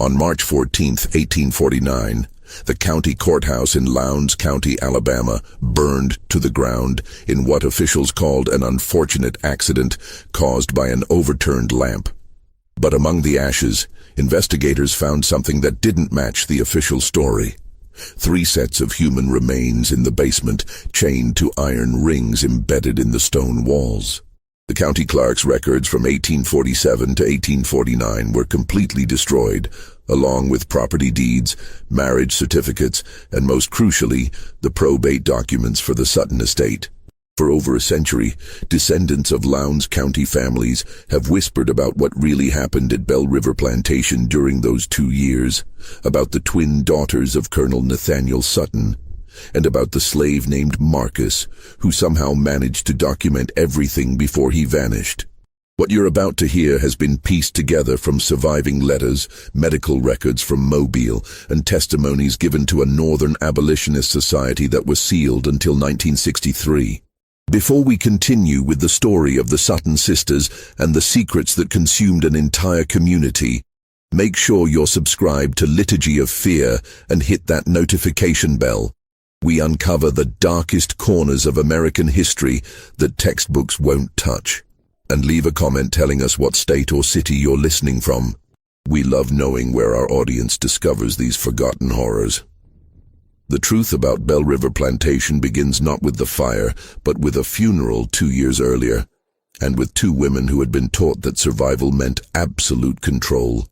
On March 14, 1849, the county courthouse in Lowndes County, Alabama, burned to the ground in what officials called an unfortunate accident caused by an overturned lamp. But among the ashes, investigators found something that didn't match the official story. 3 sets of human remains in the basement, chained to iron rings embedded in the stone walls. The county clerk's records from 1847 to 1849 were completely destroyed, along with property deeds, marriage certificates, and most crucially, the probate documents for the Sutton estate. For over a century, descendants of Lowndes County families have whispered about what really happened at Bell River Plantation during those 2 years, about the twin daughters of Colonel Nathaniel Sutton, and about the slave named Marcus, who somehow managed to document everything before he vanished. What you're about to hear has been pieced together from surviving letters, medical records from Mobile, and testimonies given to a northern abolitionist society that was sealed until 1963. Before we continue with the story of the Sutton sisters and the secrets that consumed an entire community, make sure you're subscribed to Liturgy of Fear and hit that notification bell. We uncover the darkest corners of American history that textbooks won't touch. And leave a comment telling us what state or city you're listening from. We love knowing where our audience discovers these forgotten horrors. The truth about Bell River Plantation begins not with the fire, but with a funeral 2 years earlier, and with 2 women who had been taught that survival meant absolute control.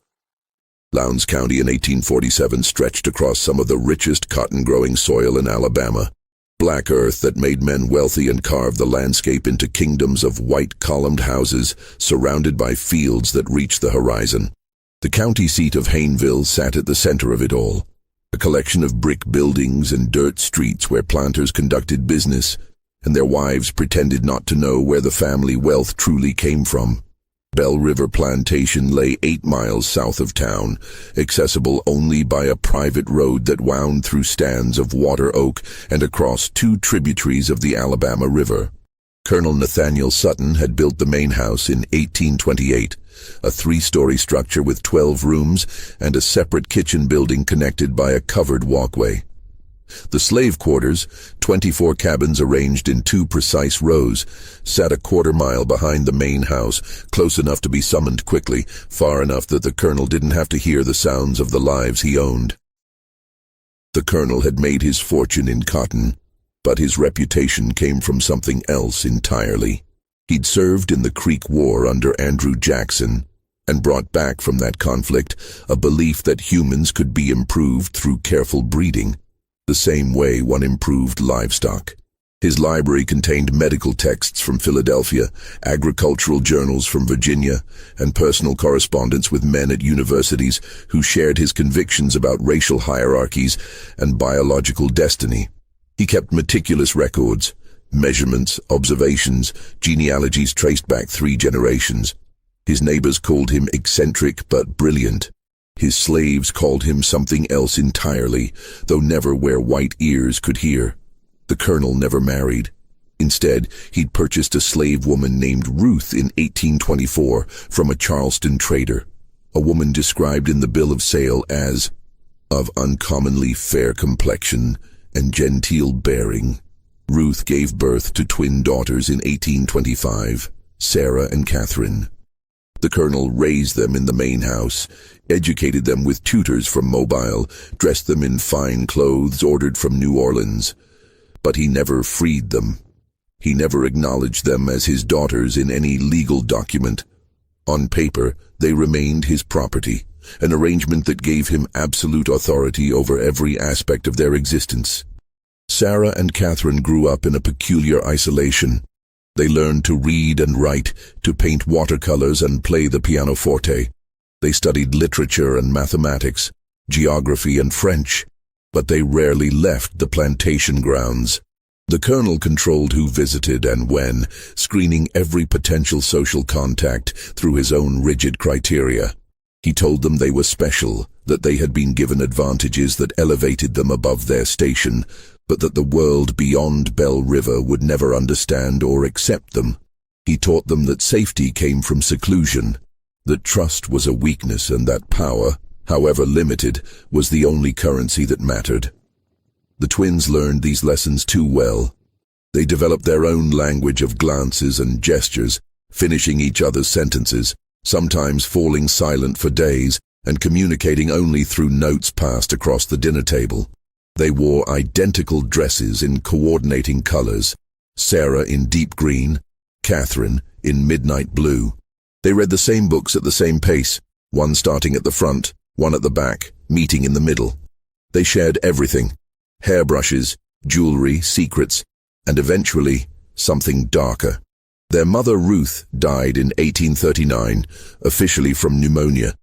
Lowndes County in 1847 stretched across some of the richest cotton-growing soil in Alabama, black earth that made men wealthy and carved the landscape into kingdoms of white columned houses surrounded by fields that reached the horizon. The county seat of Hayneville sat at the center of it all, a collection of brick buildings and dirt streets where planters conducted business, and their wives pretended not to know where the family wealth truly came from. Bell River Plantation lay 8 miles south of town, accessible only by a private road that wound through stands of water oak and across 2 tributaries of the Alabama River. Colonel Nathaniel Sutton had built the main house in 1828, a 3-story structure with 12 rooms and a separate kitchen building connected by a covered walkway. The slave quarters, 24 cabins arranged in 2 precise rows, sat a 1/4 mile behind the main house, close enough to be summoned quickly, far enough that the colonel didn't have to hear the sounds of the lives he owned. The colonel had made his fortune in cotton, but his reputation came from something else entirely. He'd served in the Creek War under Andrew Jackson, and brought back from that conflict a belief that humans could be improved through careful breeding, the same way one improved livestock. His library contained medical texts from Philadelphia, agricultural journals from Virginia, and personal correspondence with men at universities who shared his convictions about racial hierarchies and biological destiny. He kept meticulous records, measurements, observations, genealogies traced back 3 generations. His neighbors called him eccentric but brilliant. His slaves called him something else entirely, though never where white ears could hear. The colonel never married. Instead, he'd purchased a slave woman named Ruth in 1824 from a Charleston trader, a woman described in the bill of sale as of uncommonly fair complexion and genteel bearing. Ruth gave birth to twin daughters in 1825, Sarah and Catherine. The colonel raised them in the main house, educated them with tutors from Mobile, dressed them in fine clothes ordered from New Orleans. But he never freed them. He never acknowledged them as his daughters in any legal document. On paper, they remained his property, an arrangement that gave him absolute authority over every aspect of their existence. Sarah and Catherine grew up in a peculiar isolation. They learned to read and write, to paint watercolors and play the pianoforte. They studied literature and mathematics, geography and French, but they rarely left the plantation grounds. The colonel controlled who visited and when, screening every potential social contact through his own rigid criteria. He told them they were special, that they had been given advantages that elevated them above their station, but that the world beyond Bell River would never understand or accept them. He taught them that safety came from seclusion, that trust was a weakness and that power, however limited, was the only currency that mattered. The twins learned these lessons too well. They developed their own language of glances and gestures, finishing each other's sentences, sometimes falling silent for days and communicating only through notes passed across the dinner table. They wore identical dresses in coordinating colors, Sarah in deep green, Catherine in midnight blue. They read the same books at the same pace, one starting at the front, one at the back, meeting in the middle. They shared everything: hairbrushes, jewelry, secrets, and eventually something darker. Their mother Ruth died in 1839, officially from pneumonia,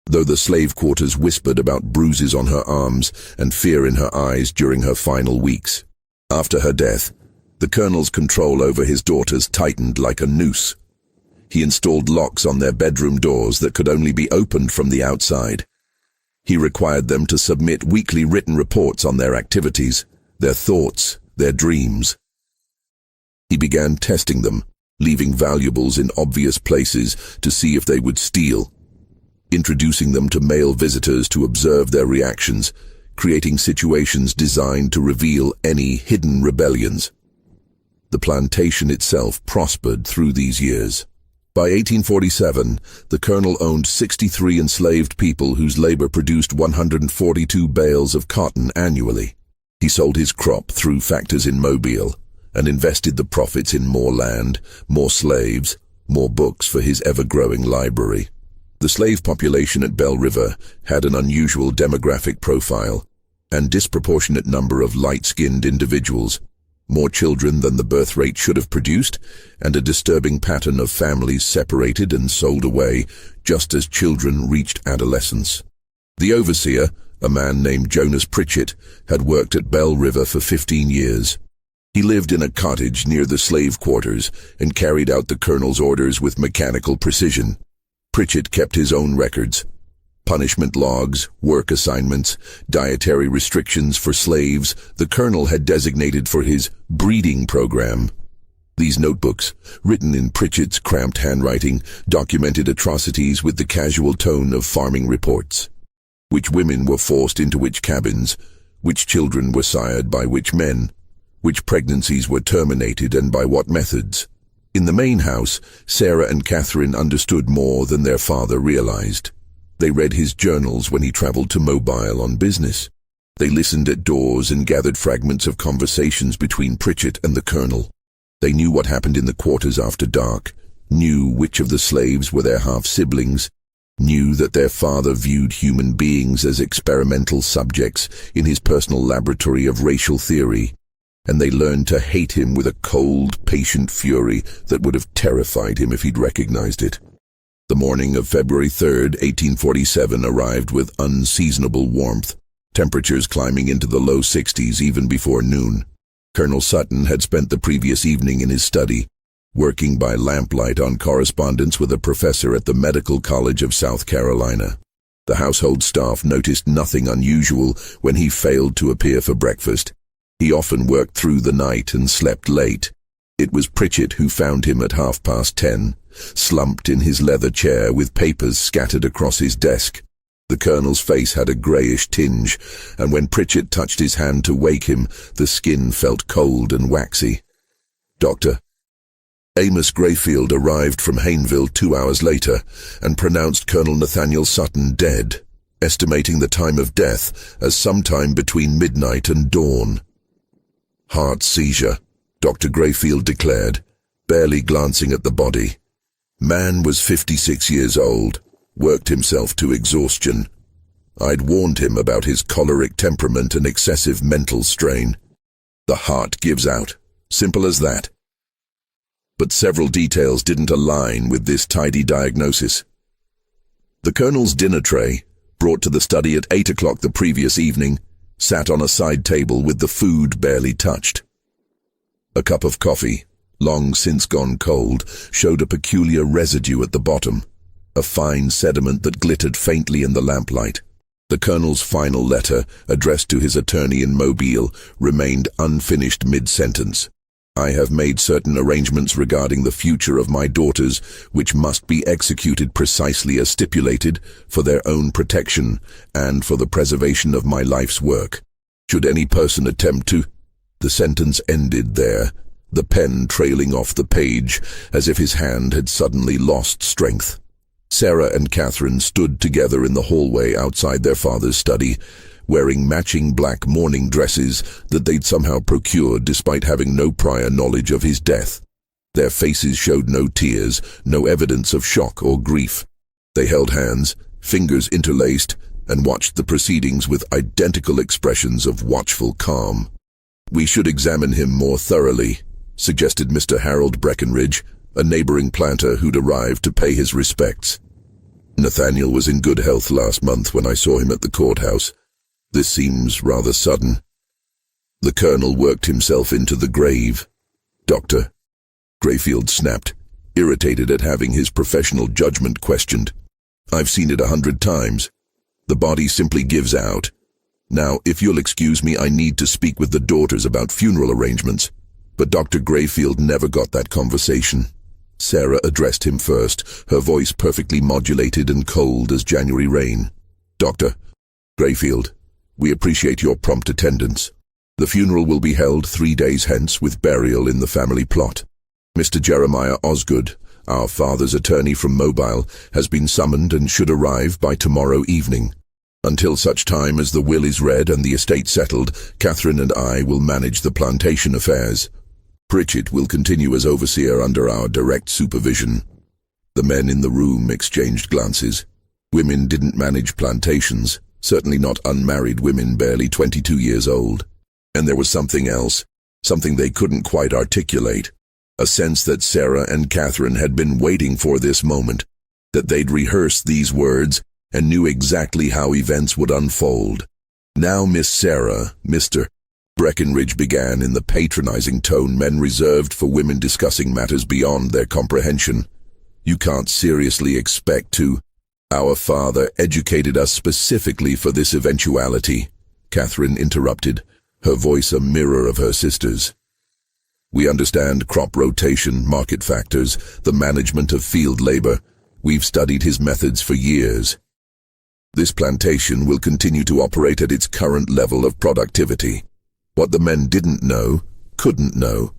though the slave quarters whispered about bruises on her arms and fear in her eyes during her final weeks. After her death, the colonel's control over his daughters tightened like a noose. He installed locks on their bedroom doors that could only be opened from the outside. He required them to submit weekly written reports on their activities, their thoughts, their dreams. He began testing them, leaving valuables in obvious places to see if they would steal, introducing them to male visitors to observe their reactions, creating situations designed to reveal any hidden rebellions. The plantation itself prospered through these years. By 1847, the colonel owned 63 enslaved people whose labor produced 142 bales of cotton annually. He sold his crop through factors in Mobile and invested the profits in more land, more slaves, more books for his ever-growing library. The slave population at Bell River had an unusual demographic profile and disproportionate number of light-skinned individuals, more children than the birth rate should have produced, and a disturbing pattern of families separated and sold away just as children reached adolescence. The overseer, a man named Jonas Pritchett, had worked at Bell River for 15 years. He lived in a cottage near the slave quarters and carried out the colonel's orders with mechanical precision. Pritchett kept his own records: punishment logs, work assignments, dietary restrictions for slaves the colonel had designated for his breeding program. These notebooks, written in Pritchett's cramped handwriting, documented atrocities with the casual tone of farming reports. Which women were forced into which cabins, which children were sired by which men, which pregnancies were terminated and by what methods. In the main house, Sarah and Catherine understood more than their father realized. They read his journals when he traveled to Mobile on business. They listened at doors and gathered fragments of conversations between Pritchett and the colonel. They knew what happened in the quarters after dark, knew which of the slaves were their half-siblings, knew that their father viewed human beings as experimental subjects in his personal laboratory of racial theory, and they learned to hate him with a cold, patient fury that would have terrified him if he'd recognized it. The morning of February 3rd, 1847 arrived with unseasonable warmth, temperatures climbing into the low 60s even before noon. Colonel Sutton had spent the previous evening in his study, working by lamplight on correspondence with a professor at the Medical College of South Carolina. The household staff noticed nothing unusual when he failed to appear for breakfast. He often worked through the night and slept late. It was Pritchett who found him at 10:30, slumped in his leather chair with papers scattered across his desk. The colonel's face had a greyish tinge, and when Pritchett touched his hand to wake him, the skin felt cold and waxy. Dr. Amos Grayfield arrived from Hayneville 2 hours later and pronounced Colonel Nathaniel Sutton dead, estimating the time of death as sometime between midnight and dawn. Heart seizure, Dr. Grayfield declared, barely glancing at the body. Man was 56 years old, worked himself to exhaustion. I'd warned him about his choleric temperament and excessive mental strain. The heart gives out, simple as that. But several details didn't align with this tidy diagnosis. The colonel's dinner tray, brought to the study at 8 o'clock the previous evening, sat on a side table with the food barely touched. A cup of coffee, long since gone cold, showed a peculiar residue at the bottom, a fine sediment that glittered faintly in the lamplight. The colonel's final letter, addressed to his attorney in Mobile, remained unfinished mid-sentence. I have made certain arrangements regarding the future of my daughters, which must be executed precisely as stipulated, for their own protection, and for the preservation of my life's work. Should any person attempt to—" The sentence ended there, the pen trailing off the page, as if his hand had suddenly lost strength. Sarah and Catherine stood together in the hallway outside their father's study, wearing matching black mourning dresses that they'd somehow procured despite having no prior knowledge of his death. Their faces showed no tears, no evidence of shock or grief. They held hands, fingers interlaced, and watched the proceedings with identical expressions of watchful calm. "We should examine him more thoroughly," suggested Mr. Harold Breckenridge, a neighboring planter who'd arrived to pay his respects. "Nathaniel was in good health last month when I saw him at the courthouse. This seems rather sudden." The colonel worked himself into the grave. "Doctor," Grayfield snapped, irritated at having his professional judgment questioned. "I've seen it 100 times. The body simply gives out. Now, if you'll excuse me, I need to speak with the daughters about funeral arrangements." But Dr. Grayfield never got that conversation. Sarah addressed him first, her voice perfectly modulated and cold as January rain. "Dr. Grayfield, we appreciate your prompt attendance. The funeral will be held 3 days hence with burial in the family plot. Mr. Jeremiah Osgood, our father's attorney from Mobile, has been summoned and should arrive by tomorrow evening. Until such time as the will is read and the estate settled, Catherine and I will manage the plantation affairs. Pritchett will continue as overseer under our direct supervision." The men in the room exchanged glances. Women didn't manage plantations, certainly not unmarried women barely 22 years old. And there was something else, something they couldn't quite articulate, a sense that Sarah and Catherine had been waiting for this moment, that they'd rehearsed these words and knew exactly how events would unfold. "Now, Miss Sarah, Mr. Breckenridge began in the patronizing tone men reserved for women discussing matters beyond their comprehension. "You can't seriously expect to—" "Our father educated us specifically for this eventuality," Catherine interrupted, her voice a mirror of her sister's. "We understand crop rotation, market factors, the management of field labor. We've studied his methods for years. This plantation will continue to operate at its current level of productivity." What the men didn't know, couldn't know,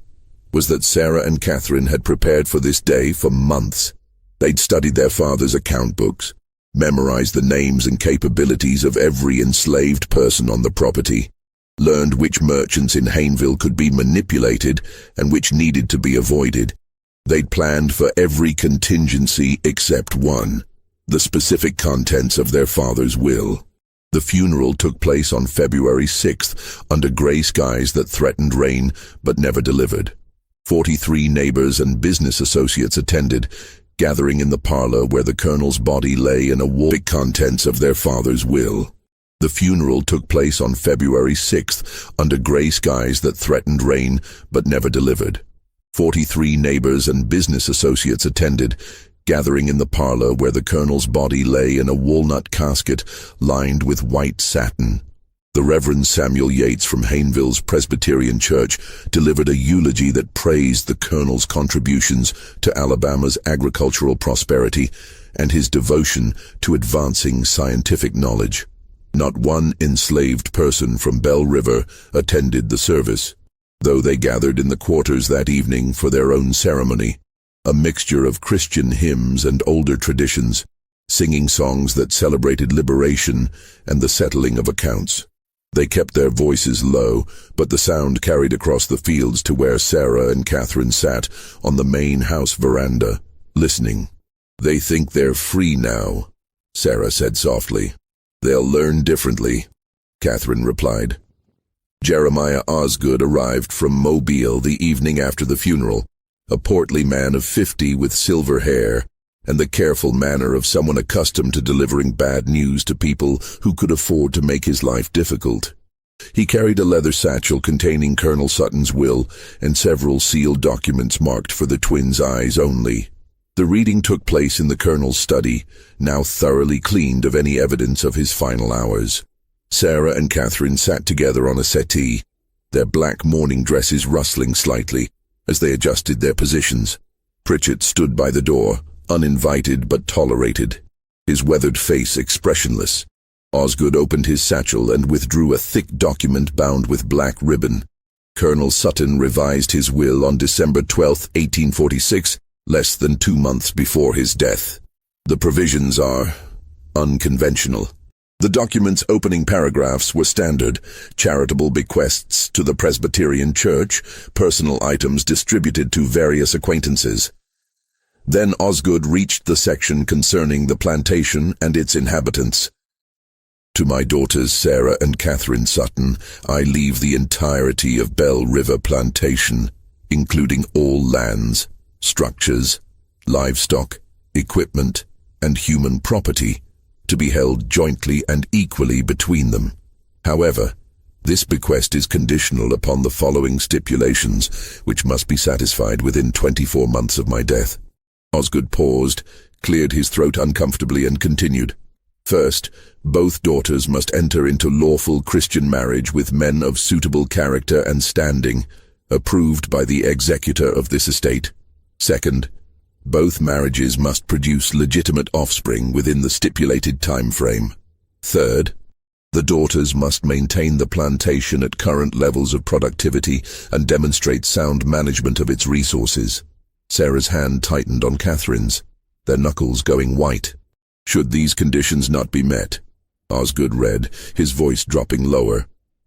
was that Sarah and Catherine had prepared for this day for months. They'd studied their father's account books, memorized the names and capabilities of every enslaved person on the property, learned which merchants in Hayneville could be manipulated and which needed to be avoided. They'd planned for every contingency except one, the specific contents of their father's will. The funeral took place on February 6th, under gray skies that threatened rain but never delivered. 43 neighbors and business associates attended, gathering in the parlor where the colonel's body lay in a wall. Contents of their father's will. The funeral took place on February 6th, under gray skies that threatened rain but never delivered. 43 neighbors and business associates attended, gathering in the parlor where the colonel's body lay in a walnut casket lined with white satin. The Reverend Samuel Yates from Hayneville's Presbyterian Church delivered a eulogy that praised the colonel's contributions to Alabama's agricultural prosperity and his devotion to advancing scientific knowledge. Not one enslaved person from Bell River attended the service, though they gathered in the quarters that evening for their own ceremony, a mixture of Christian hymns and older traditions, singing songs that celebrated liberation and the settling of accounts. They kept their voices low, but the sound carried across the fields to where Sarah and Catherine sat on the main house veranda, listening. "They think they're free now," Sarah said softly. "They'll learn differently," Catherine replied. Jeremiah Osgood arrived from Mobile the evening after the funeral, a portly man of 50 with silver hair and the careful manner of someone accustomed to delivering bad news to people who could afford to make his life difficult. He carried a leather satchel containing Colonel Sutton's will and several sealed documents marked for the twins' eyes only. The reading took place in the colonel's study, now thoroughly cleaned of any evidence of his final hours. Sarah and Catherine sat together on a settee, their black mourning dresses rustling slightly, As they adjusted their positions, Pritchett stood by the door, uninvited but tolerated, his weathered face expressionless. Osgood opened his satchel and withdrew a thick document bound with black ribbon. Colonel Sutton revised his will on December 12, 1846, less than 2 months before his death. The provisions are unconventional. The document's opening paragraphs were standard: charitable bequests to the Presbyterian Church, personal items distributed to various acquaintances. Then Osgood reached the section concerning the plantation and its inhabitants. To my daughters Sarah and Catherine Sutton, I leave the entirety of Bell River Plantation, including all lands, structures, livestock, equipment, and human property, to be held jointly and equally between them. However, this bequest is conditional upon the following stipulations, which must be satisfied within 24 months of my death. Osgood paused, cleared his throat uncomfortably, and continued. First, both daughters must enter into lawful Christian marriage with men of suitable character and standing, approved by the executor of this estate. Second, both marriages must produce legitimate offspring within the stipulated time frame. Third, the daughters must maintain the plantation at current levels of productivity and demonstrate sound management of its resources. Sarah's hand tightened on Catherine's, their knuckles going white. Should these conditions not be met, Osgood read, his voice dropping lower,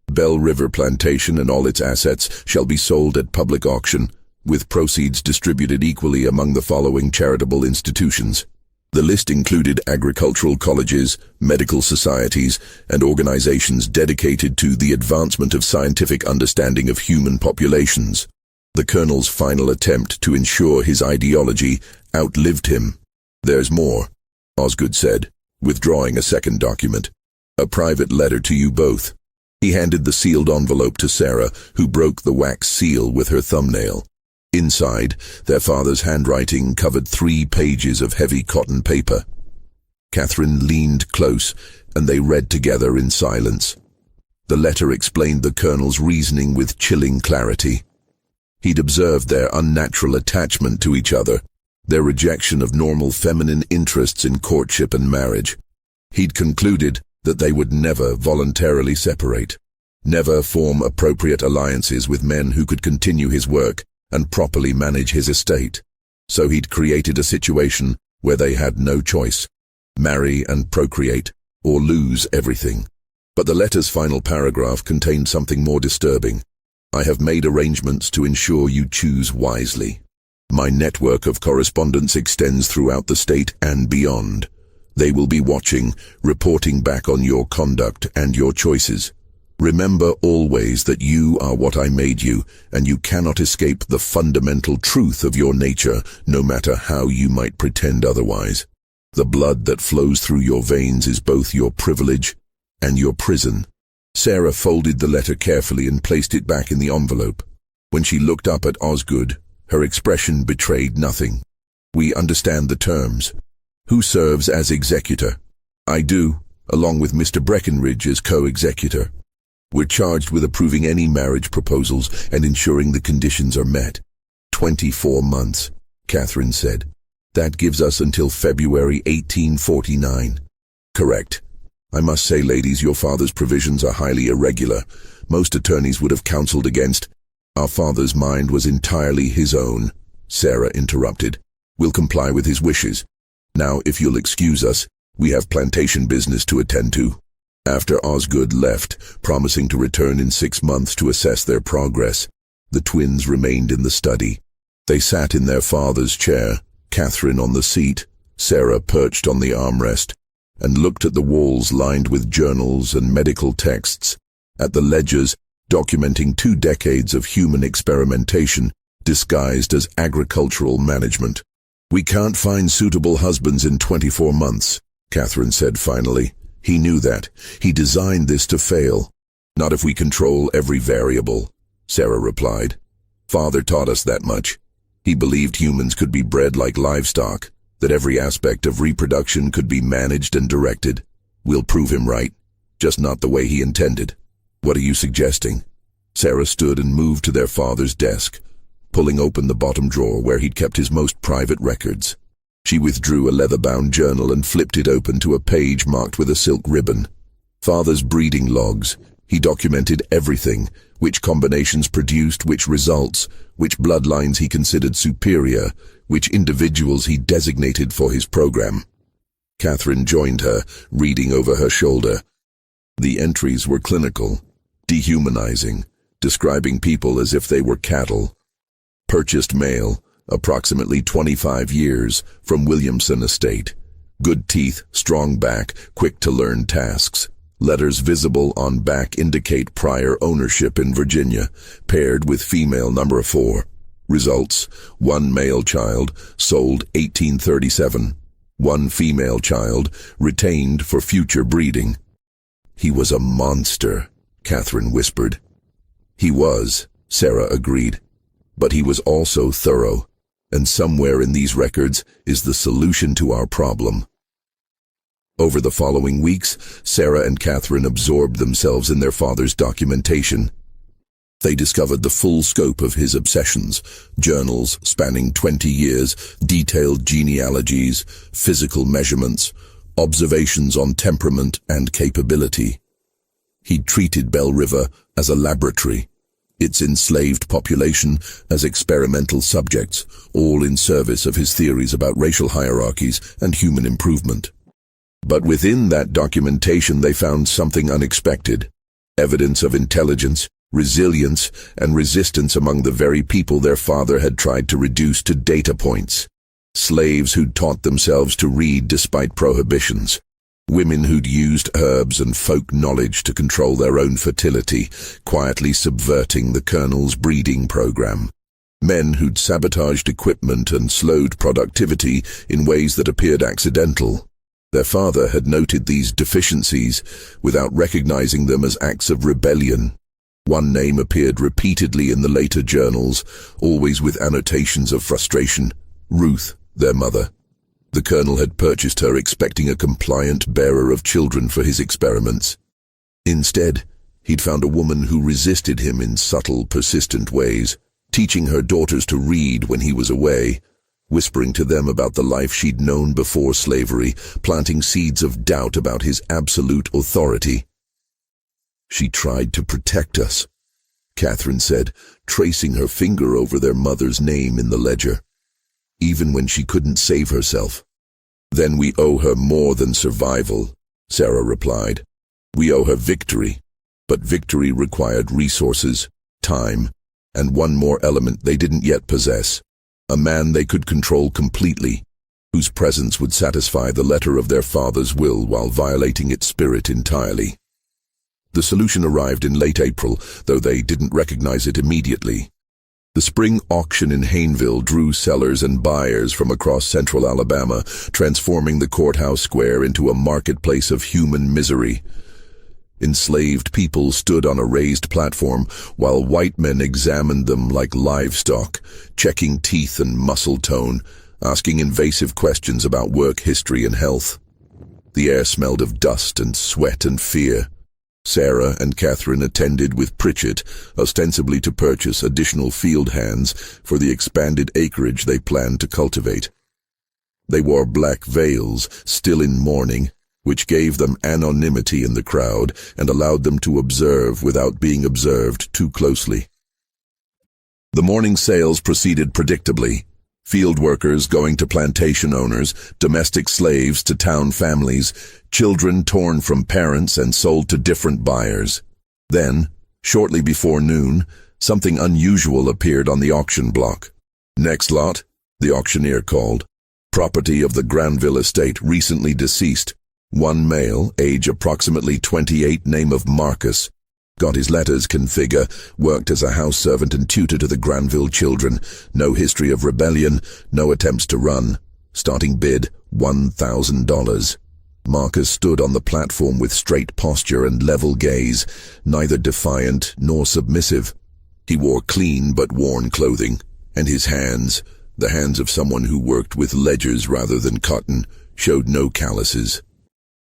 Bell River Plantation and all its assets shall be sold at public auction, with proceeds distributed equally among the following charitable institutions. The list included agricultural colleges, medical societies, and organizations dedicated to the advancement of scientific understanding of human populations. The Colonel's final attempt to ensure his ideology outlived him. There's more, Osgood said, withdrawing a second document. A private letter to you both. He handed the sealed envelope to Sarah, who broke the wax seal with her thumbnail. Inside, their father's handwriting covered 3 pages of heavy cotton paper. Catherine leaned close, and they read together in silence. The letter explained the Colonel's reasoning with chilling clarity. He'd observed their unnatural attachment to each other, their rejection of normal feminine interests in courtship and marriage. He'd concluded that they would never voluntarily separate, never form appropriate alliances with men who could continue his work and properly manage his estate. So he'd created a situation where they had no choice: marry and procreate, or lose everything. But the letter's final paragraph contained something more disturbing. I have made arrangements to ensure you choose wisely. My network of correspondence extends throughout the state and beyond. They will be watching, reporting back on your conduct and your choices. Remember always that you are what I made you, and you cannot escape the fundamental truth of your nature, no matter how you might pretend otherwise. The blood that flows through your veins is both your privilege and your prison. Sarah folded the letter carefully and placed it back in the envelope. When she looked up at Osgood, her expression betrayed nothing. We understand the terms. Who serves as executor? I do, along with Mr. Breckenridge as co-executor. We're charged with approving any marriage proposals and ensuring the conditions are met. 24 months, Catherine said. That gives us until February 1849. Correct. I must say, ladies, your father's provisions are highly irregular. Most attorneys would have counseled against. Our father's mind was entirely his own, Sarah interrupted. We'll comply with his wishes. Now, if you'll excuse us, we have plantation business to attend to. After Osgood left, promising to return in 6 months to assess their progress, the twins remained in the study. They sat in their father's chair, Catherine on the seat, Sarah perched on the armrest, and looked at the walls lined with journals and medical texts, at the ledgers documenting 2 decades of human experimentation disguised as agricultural management. We can't find suitable husbands in 24 months, Catherine said finally. He knew that. He designed this to fail. Not if we control every variable, Sarah replied. Father taught us that much. He believed humans could be bred like livestock, that every aspect of reproduction could be managed and directed. We'll prove him right, just not the way he intended. What are you suggesting? Sarah stood and moved to their father's desk. pulling open the bottom drawer where he'd kept his most private records. She withdrew a leather-bound journal and flipped it open to a page marked with a silk ribbon. Father's breeding logs. He documented everything, which combinations produced which results, which bloodlines he considered superior, which individuals he designated for his program. Catherine joined her, reading over her shoulder. The entries were clinical, dehumanizing, describing people as if they were cattle. Purchased male, approximately 25 years, from Williamson Estate. Good teeth, strong back, quick to learn tasks. Letters visible on back indicate prior ownership in Virginia, paired with female number 4. Results: 1 male child, sold 1837. 1 female child, retained for future breeding. He was a monster, Catherine whispered. He was, Sarah agreed. But he was also thorough, and somewhere in these records is the solution to our problem. Over the following weeks, Sarah and Catherine absorbed themselves in their father's documentation. They discovered the full scope of his obsessions, journals spanning 20 years, detailed genealogies, physical measurements, observations on temperament and capability. He'd treated Bell River as a laboratory, its enslaved population as experimental subjects, all in service of his theories about racial hierarchies and human improvement. But within that documentation they found something unexpected, evidence of intelligence, resilience, and resistance among the very people their father had tried to reduce to data points. Slaves who'd taught themselves to read despite prohibitions. Women who'd used herbs and folk knowledge to control their own fertility, quietly subverting the Colonel's breeding program. Men who'd sabotaged equipment and slowed productivity in ways that appeared accidental. Their father had noted these deficiencies without recognizing them as acts of rebellion. One name appeared repeatedly in the later journals, always with annotations of frustration: Ruth, their mother. The Colonel had purchased her expecting a compliant bearer of children for his experiments. Instead, he'd found a woman who resisted him in subtle, persistent ways, teaching her daughters to read when he was away, whispering to them about the life she'd known before slavery, planting seeds of doubt about his absolute authority. She tried to protect us, Catherine said, tracing her finger over their mother's name in the ledger. Even when she couldn't save herself. Then we owe her more than survival, Sarah replied. We owe her victory, but victory required resources, time, and one more element they didn't yet possess. A man they could control completely, whose presence would satisfy the letter of their father's will while violating its spirit entirely. The solution arrived in late April, though they didn't recognize it immediately. The spring auction in Hayneville drew sellers and buyers from across central Alabama, transforming the courthouse square into a marketplace of human misery. Enslaved people stood on a raised platform, while white men examined them like livestock, checking teeth and muscle tone, asking invasive questions about work history and health. The air smelled of dust and sweat and fear. Sarah and Catherine attended with Pritchett, ostensibly to purchase additional field hands for the expanded acreage they planned to cultivate. They wore black veils, still in mourning, which gave them anonymity in the crowd and allowed them to observe without being observed too closely. The morning sales proceeded predictably. Field workers going to plantation owners, domestic slaves to town families, children torn from parents and sold to different buyers. Then, shortly before noon, something unusual appeared on the auction block. Next lot, the auctioneer called. Property of the Granville estate, recently deceased. One male, age approximately 28, name of Marcus. Got his letters, configure, worked as a house servant and tutor to the Granville children. No history of rebellion, no attempts to run. Starting bid, $1,000. Marcus stood on the platform with straight posture and level gaze, neither defiant nor submissive. He wore clean but worn clothing, and his hands, the hands of someone who worked with ledgers rather than cotton, showed no calluses.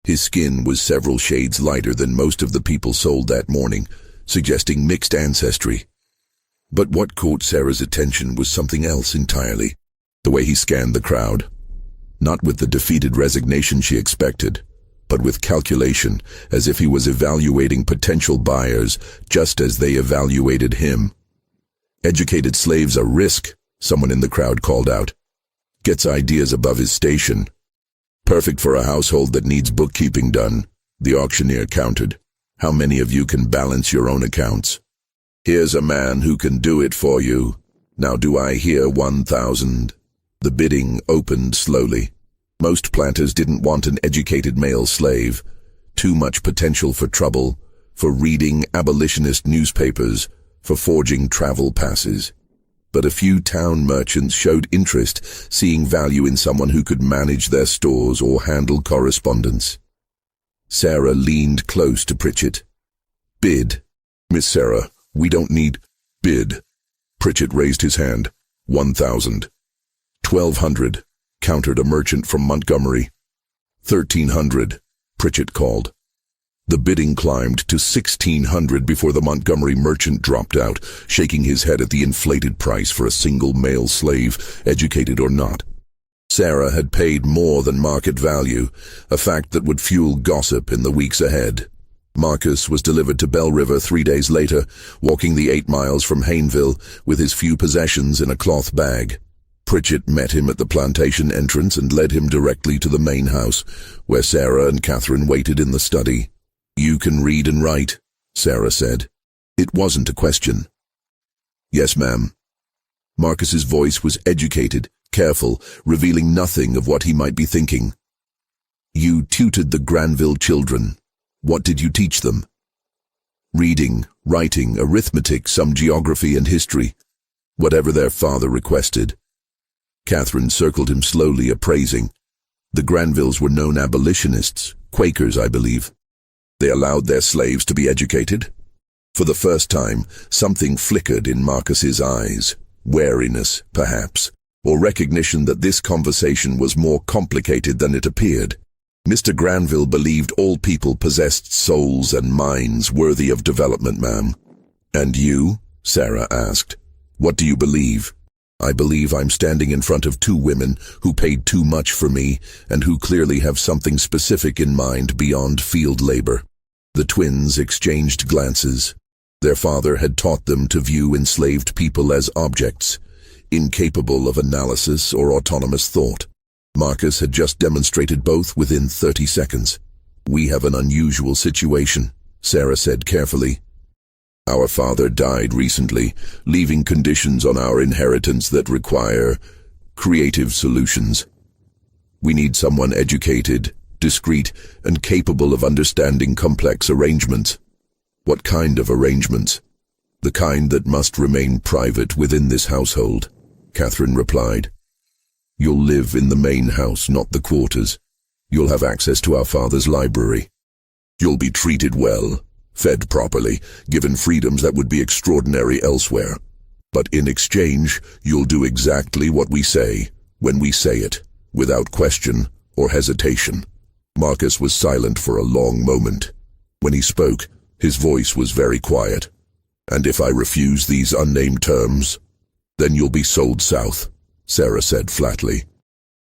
His skin was several shades lighter than most of the people sold that morning, suggesting mixed ancestry. But what caught Sarah's attention was something else entirely. The way he scanned the crowd. Not with the defeated resignation she expected, but with calculation, as if he was evaluating potential buyers just as they evaluated him. "Educated slaves are risk," someone in the crowd called out. "Gets ideas above his station. Perfect for a household that needs bookkeeping done," the auctioneer countered. "How many of you can balance your own accounts? Here's a man who can do it for you. Now do I hear 1,000? The bidding opened slowly. Most planters didn't want an educated male slave. Too much potential for trouble, for reading abolitionist newspapers, for forging travel passes. But a few town merchants showed interest, seeing value in someone who could manage their stores or handle correspondence. Sarah leaned close to Pritchett. "Bid. Miss Sarah, we don't need—" "Bid." Pritchett raised his hand. 1,000. 1,200, countered a merchant from Montgomery. 1,300, Pritchett called. The bidding climbed to 1,600 before the Montgomery merchant dropped out, shaking his head at the inflated price for a single male slave, educated or not. Sarah had paid more than market value, a fact that would fuel gossip in the weeks ahead. Marcus was delivered to Bell River 3 days later, walking the 8 miles from Hayneville with his few possessions in a cloth bag. Pritchett met him at the plantation entrance and led him directly to the main house, where Sarah and Catherine waited in the study. "You can read and write," Sarah said. It wasn't a question. "Yes, ma'am." Marcus's voice was educated, careful, revealing nothing of what he might be thinking. "You tutored the Granville children. What did you teach them?" "Reading, writing, arithmetic, some geography and history. Whatever their father requested." Catherine circled him slowly, appraising. "The Granvilles were known abolitionists, Quakers, I believe. They allowed their slaves to be educated?" For the first time, something flickered in Marcus's eyes. Wariness, perhaps, or recognition that this conversation was more complicated than it appeared. "Mr. Granville believed all people possessed souls and minds worthy of development, ma'am." "And you?" Sarah asked. "What do you believe?" "I believe I'm standing in front of 2 women who paid too much for me and who clearly have something specific in mind beyond field labor." The twins exchanged glances. Their father had taught them to view enslaved people as objects, incapable of analysis or autonomous thought. Marcus had just demonstrated both within 30 seconds. "We have an unusual situation," Sarah said carefully. "Our father died recently, leaving conditions on our inheritance that require creative solutions. We need someone educated, discreet, and capable of understanding complex arrangements." "What kind of arrangements?" "The kind that must remain private within this household," Catherine replied. "You'll live in the main house, not the quarters. You'll have access to our father's library. You'll be treated well, fed properly, given freedoms that would be extraordinary elsewhere. But in exchange, you'll do exactly what we say, when we say it, without question or hesitation." Marcus was silent for a long moment. When he spoke, his voice was very quiet. "And if I refuse these unnamed terms, then you'll be sold south," Sarah said flatly.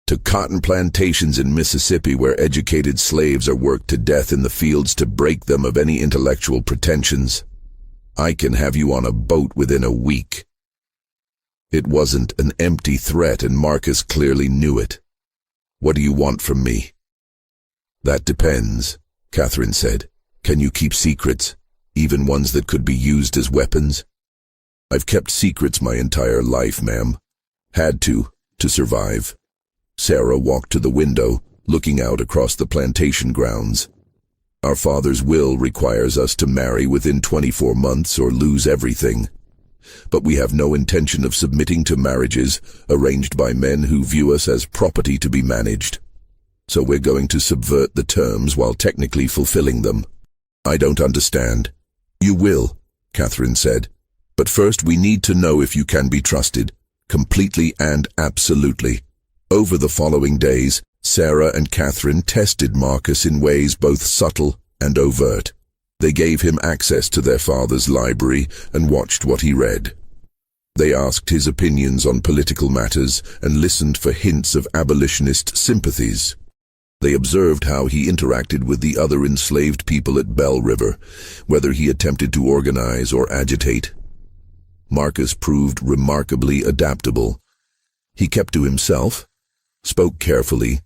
"To cotton plantations in Mississippi where educated slaves are worked to death in the fields to break them of any intellectual pretensions. I can have you on a boat within a week." It wasn't an empty threat, and Marcus clearly knew it. "What do you want from me?" "That depends," Catherine said. "Can you keep secrets, even ones that could be used as weapons?" "I've kept secrets my entire life, ma'am. Had to survive." Sarah walked to the window, looking out across the plantation grounds. "Our father's will requires us to marry within 24 months or lose everything. But we have no intention of submitting to marriages arranged by men who view us as property to be managed. So we're going to subvert the terms while technically fulfilling them." "I don't understand." "You will," Catherine said. "But first we need to know if you can be trusted, completely and absolutely." Over the following days, Sarah and Catherine tested Marcus in ways both subtle and overt. They gave him access to their father's library and watched what he read. They asked his opinions on political matters and listened for hints of abolitionist sympathies. They observed how he interacted with the other enslaved people at Bell River, whether he attempted to organize or agitate. Marcus proved remarkably adaptable. He kept to himself, spoke carefully,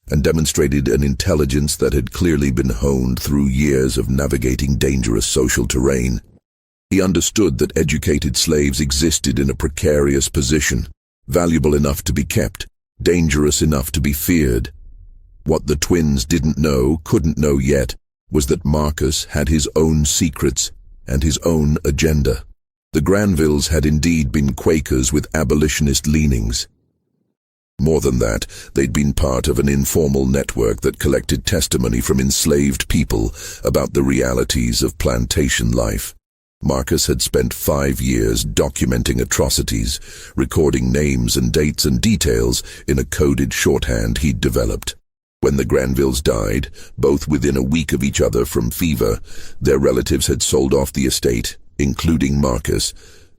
and demonstrated an intelligence that had clearly been honed through years of navigating dangerous social terrain. He understood that educated slaves existed in a precarious position, valuable enough to be kept, dangerous enough to be feared. What the twins couldn't know yet, was that Marcus had his own secrets and his own agenda. The Granvilles had indeed been Quakers with abolitionist leanings. More than that, they'd been part of an informal network that collected testimony from enslaved people about the realities of plantation life. Marcus had spent 5 years documenting atrocities, recording names and dates and details in a coded shorthand he'd developed. When the Granvilles died, both within a week of each other from fever, their relatives had sold off the estate, including Marcus,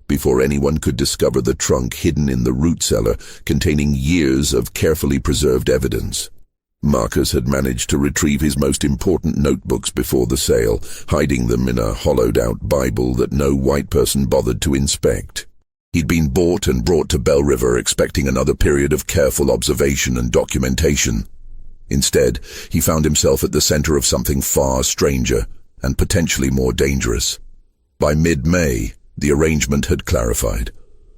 before anyone could discover the trunk hidden in the root cellar containing years of carefully preserved evidence. Marcus had managed to retrieve his most important notebooks before the sale, hiding them in a hollowed-out Bible that no white person bothered to inspect. He'd been bought and brought to Bell River expecting another period of careful observation and documentation. Instead, he found himself at the center of something far stranger and potentially more dangerous. By mid-May, the arrangement had clarified.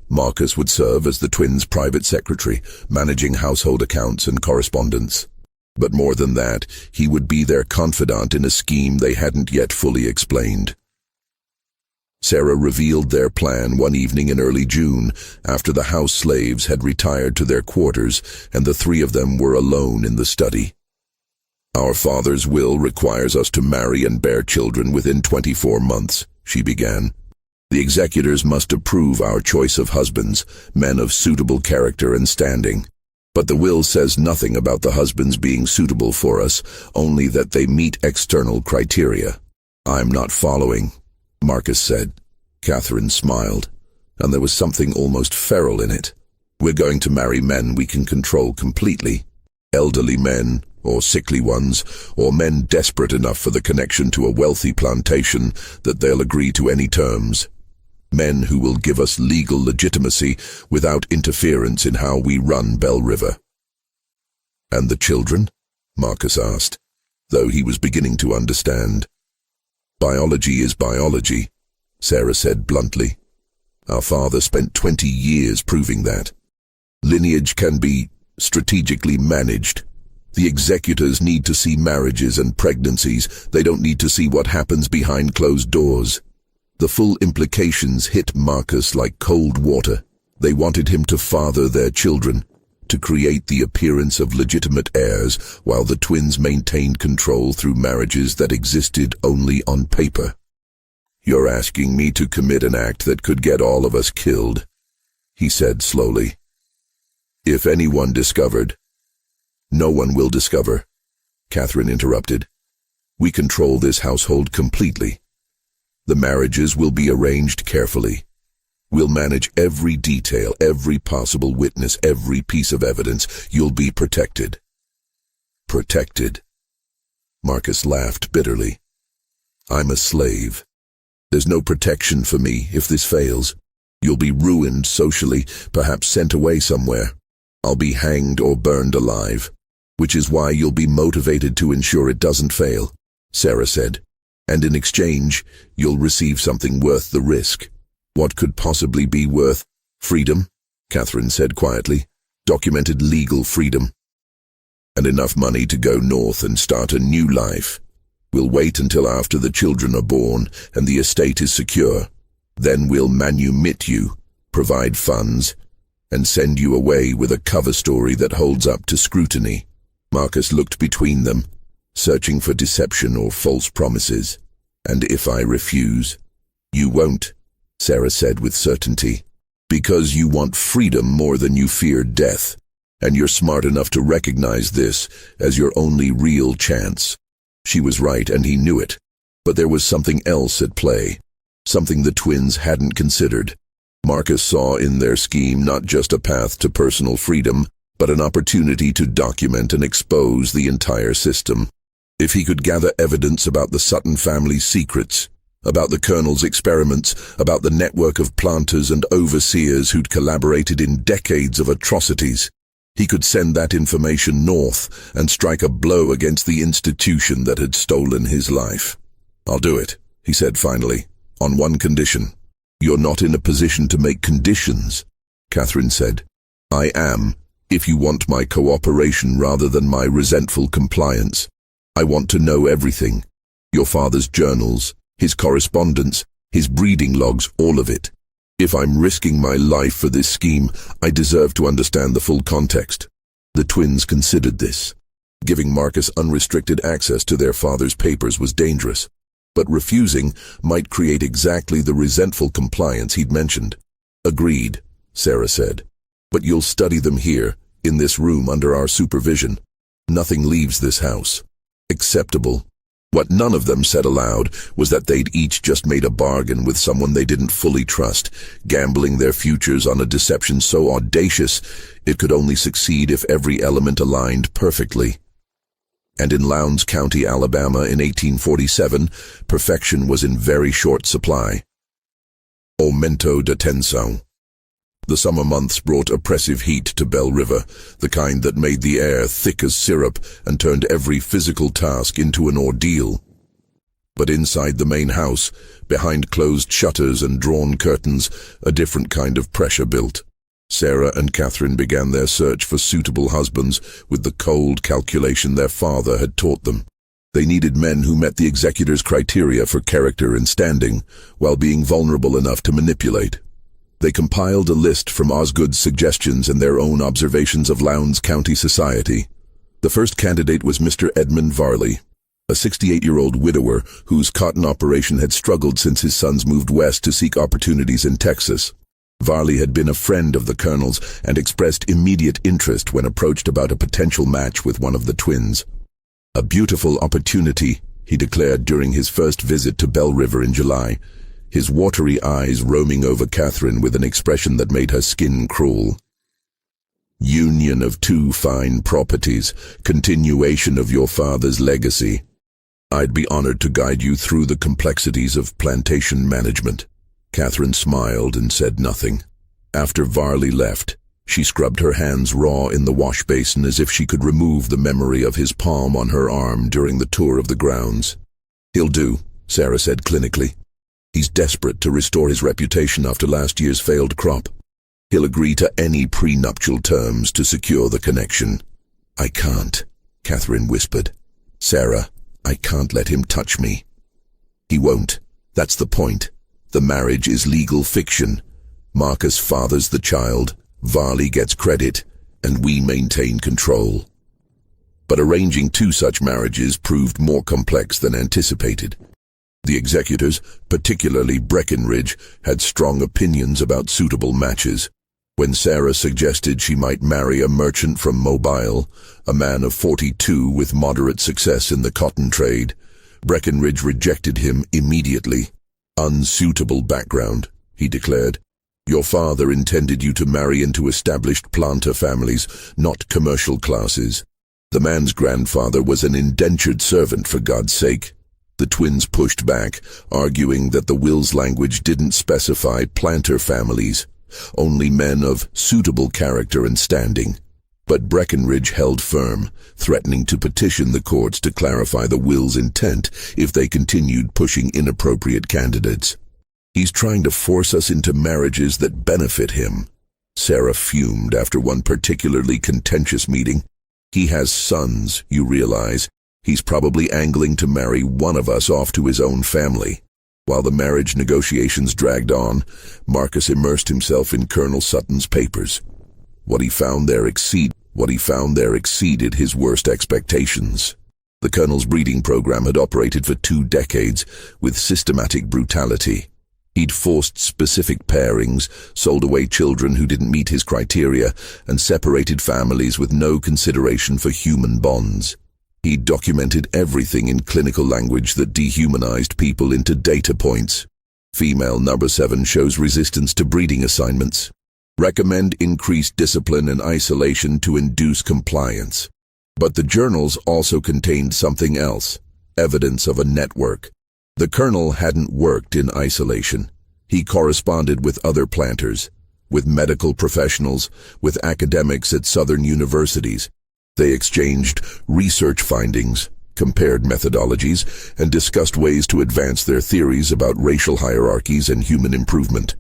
Marcus would serve as the twins' private secretary, managing household accounts and correspondence. But more than that, he would be their confidant in a scheme they hadn't yet fully explained. Sarah revealed their plan one evening in early June, after the house slaves had retired to their quarters and the 3 of them were alone in the study. "Our father's will requires us to marry and bear children within 24 months, she began. "The executors must approve our choice of husbands, men of suitable character and standing. But the will says nothing about the husbands being suitable for us, only that they meet external criteria." "I'm not following," Marcus said. Catherine smiled, and there was something almost feral in it. "We're going to marry men we can control completely. Elderly men, or sickly ones, or men desperate enough for the connection to a wealthy plantation that they'll agree to any terms. Men who will give us legal legitimacy without interference in how we run Bell River." "And the children?" Marcus asked, though he was beginning to understand. "Biology is biology," Sarah said bluntly. "Our father spent 20 years proving that. Lineage can be strategically managed. The executors need to see marriages and pregnancies. They don't need to see what happens behind closed doors." The full implications hit Marcus like cold water. They wanted him to father their children, to create the appearance of legitimate heirs, while the twins maintained control through marriages that existed only on paper. "You're asking me to commit an act that could get all of us killed," he said slowly. "If anyone discovered—" "No one will discover," Catherine interrupted. "We control this household completely. The marriages will be arranged carefully. We'll manage every detail, every possible witness, every piece of evidence. You'll be protected." "Protected?" Marcus laughed bitterly. "I'm a slave. There's no protection for me if this fails. You'll be ruined socially, perhaps sent away somewhere. I'll be hanged or burned alive, which is why you'll be motivated to ensure it doesn't fail," Sarah said. "And in exchange, you'll receive something worth the risk." "What could possibly be worth—" "Freedom," Catherine said quietly. "Documented legal freedom. And enough money to go north and start a new life. We'll wait until after the children are born and the estate is secure. Then we'll manumit you, provide funds, and send you away with a cover story that holds up to scrutiny." Marcus looked between them, searching for deception or false promises. "And if I refuse?" "You won't," Sarah said with certainty, "because you want freedom more than you fear death, and you're smart enough to recognize this as your only real chance." She was right, and he knew it, but there was something else at play, something the twins hadn't considered. Marcus saw in their scheme not just a path to personal freedom, but an opportunity to document and expose the entire system. If he could gather evidence about the Sutton family's secrets, about the Colonel's experiments, about the network of planters and overseers who'd collaborated in decades of atrocities, he could send that information north and strike a blow against the institution that had stolen his life. "I'll do it," he said finally, "on one condition." "You're not in a position to make conditions," Catherine said. "I am, if you want my cooperation rather than my resentful compliance. I want to know everything. Your father's journals, his correspondence, his breeding logs, all of it. If I'm risking my life for this scheme, I deserve to understand the full context." The twins considered this. Giving Marcus unrestricted access to their father's papers was dangerous, but refusing might create exactly the resentful compliance he'd mentioned. "Agreed," Sarah said. "But you'll study them here, in this room under our supervision. Nothing leaves this house." Acceptable. What none of them said aloud was that they'd each just made a bargain with someone they didn't fully trust, gambling their futures on a deception so audacious it could only succeed if every element aligned perfectly. And in Lowndes County, Alabama in 1847, perfection was in very short supply. Aumento de tensione. The summer months brought oppressive heat to Bell River, the kind that made the air thick as syrup and turned every physical task into an ordeal. But inside the main house, behind closed shutters and drawn curtains, a different kind of pressure built. Sarah and Catherine began their search for suitable husbands with the cold calculation their father had taught them. They needed men who met the executor's criteria for character and standing, while being vulnerable enough to manipulate. They compiled a list from Osgood's suggestions and their own observations of Lowndes County society. The first candidate was Mr. Edmund Varley, a 68-year-old widower whose cotton operation had struggled since his sons moved west to seek opportunities in Texas. Varley had been a friend of the Colonel's and expressed immediate interest when approached about a potential match with one of the twins. "A beautiful opportunity," he declared during his first visit to Bell River in July, his watery eyes roaming over Catherine with an expression that made her skin crawl. "Union of two fine properties, continuation of your father's legacy. I'd be honored to guide you through the complexities of plantation management." Catherine smiled and said nothing. After Varley left, she scrubbed her hands raw in the wash basin as if she could remove the memory of his palm on her arm during the tour of the grounds. "He'll do," Sarah said clinically. "He's desperate to restore his reputation after last year's failed crop. He'll agree to any prenuptial terms to secure the connection." "I can't," Catherine whispered. "Sarah, I can't let him touch me." "He won't. That's the point. The marriage is legal fiction. Marcus fathers the child, Varley gets credit, and we maintain control." But arranging two such marriages proved more complex than anticipated. The executors, particularly Breckinridge, had strong opinions about suitable matches. When Sarah suggested she might marry a merchant from Mobile, a man of 42 with moderate success in the cotton trade, Breckinridge rejected him immediately. "Unsuitable background," he declared. "Your father intended you to marry into established planter families, not commercial classes. The man's grandfather was an indentured servant, for God's sake." The twins pushed back, arguing that the will's language didn't specify planter families, only men of suitable character and standing. But Breckinridge held firm, threatening to petition the courts to clarify the will's intent if they continued pushing inappropriate candidates. "He's trying to force us into marriages that benefit him," Sarah fumed after one particularly contentious meeting. "He has sons, you realize. He's probably angling to marry one of us off to his own family." While the marriage negotiations dragged on, Marcus immersed himself in Colonel Sutton's papers. What he found there exceeded his worst expectations. The Colonel's breeding program had operated for 2 decades with systematic brutality. He'd forced specific pairings, sold away children who didn't meet his criteria, and separated families with no consideration for human bonds. He documented everything in clinical language that dehumanized people into data points. Female number 7 shows resistance to breeding assignments. Recommend increased discipline and isolation to induce compliance. But the journals also contained something else, evidence of a network. The colonel hadn't worked in isolation. He corresponded with other planters, with medical professionals, with academics at southern universities. They exchanged research findings, compared methodologies, and discussed ways to advance their theories about racial hierarchies and human improvement.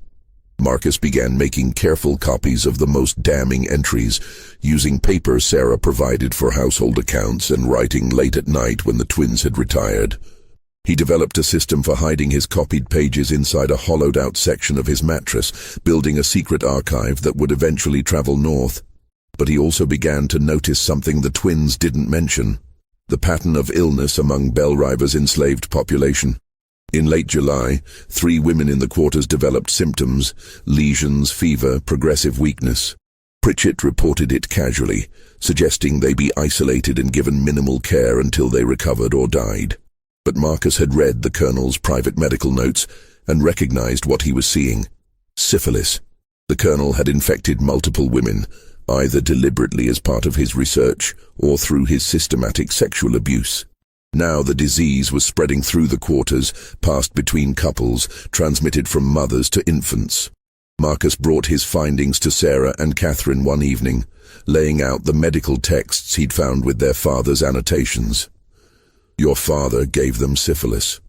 Marcus began making careful copies of the most damning entries, using paper Sarah provided for household accounts and writing late at night when the twins had retired. He developed a system for hiding his copied pages inside a hollowed-out section of his mattress, building a secret archive that would eventually travel north. But he also began to notice something the twins didn't mention: the pattern of illness among Bell River's enslaved population. In late July, 3 women in the quarters developed symptoms: lesions, fever, progressive weakness. Pritchett reported it casually, suggesting they be isolated and given minimal care until they recovered or died. But Marcus had read the colonel's private medical notes and recognized what he was seeing: syphilis. The colonel had infected multiple women, either deliberately as part of his research or through his systematic sexual abuse. Now the disease was spreading through the quarters, passed between couples, transmitted from mothers to infants. Marcus brought his findings to Sarah and Catherine one evening, laying out the medical texts he'd found with their father's annotations. Your father gave them syphilis.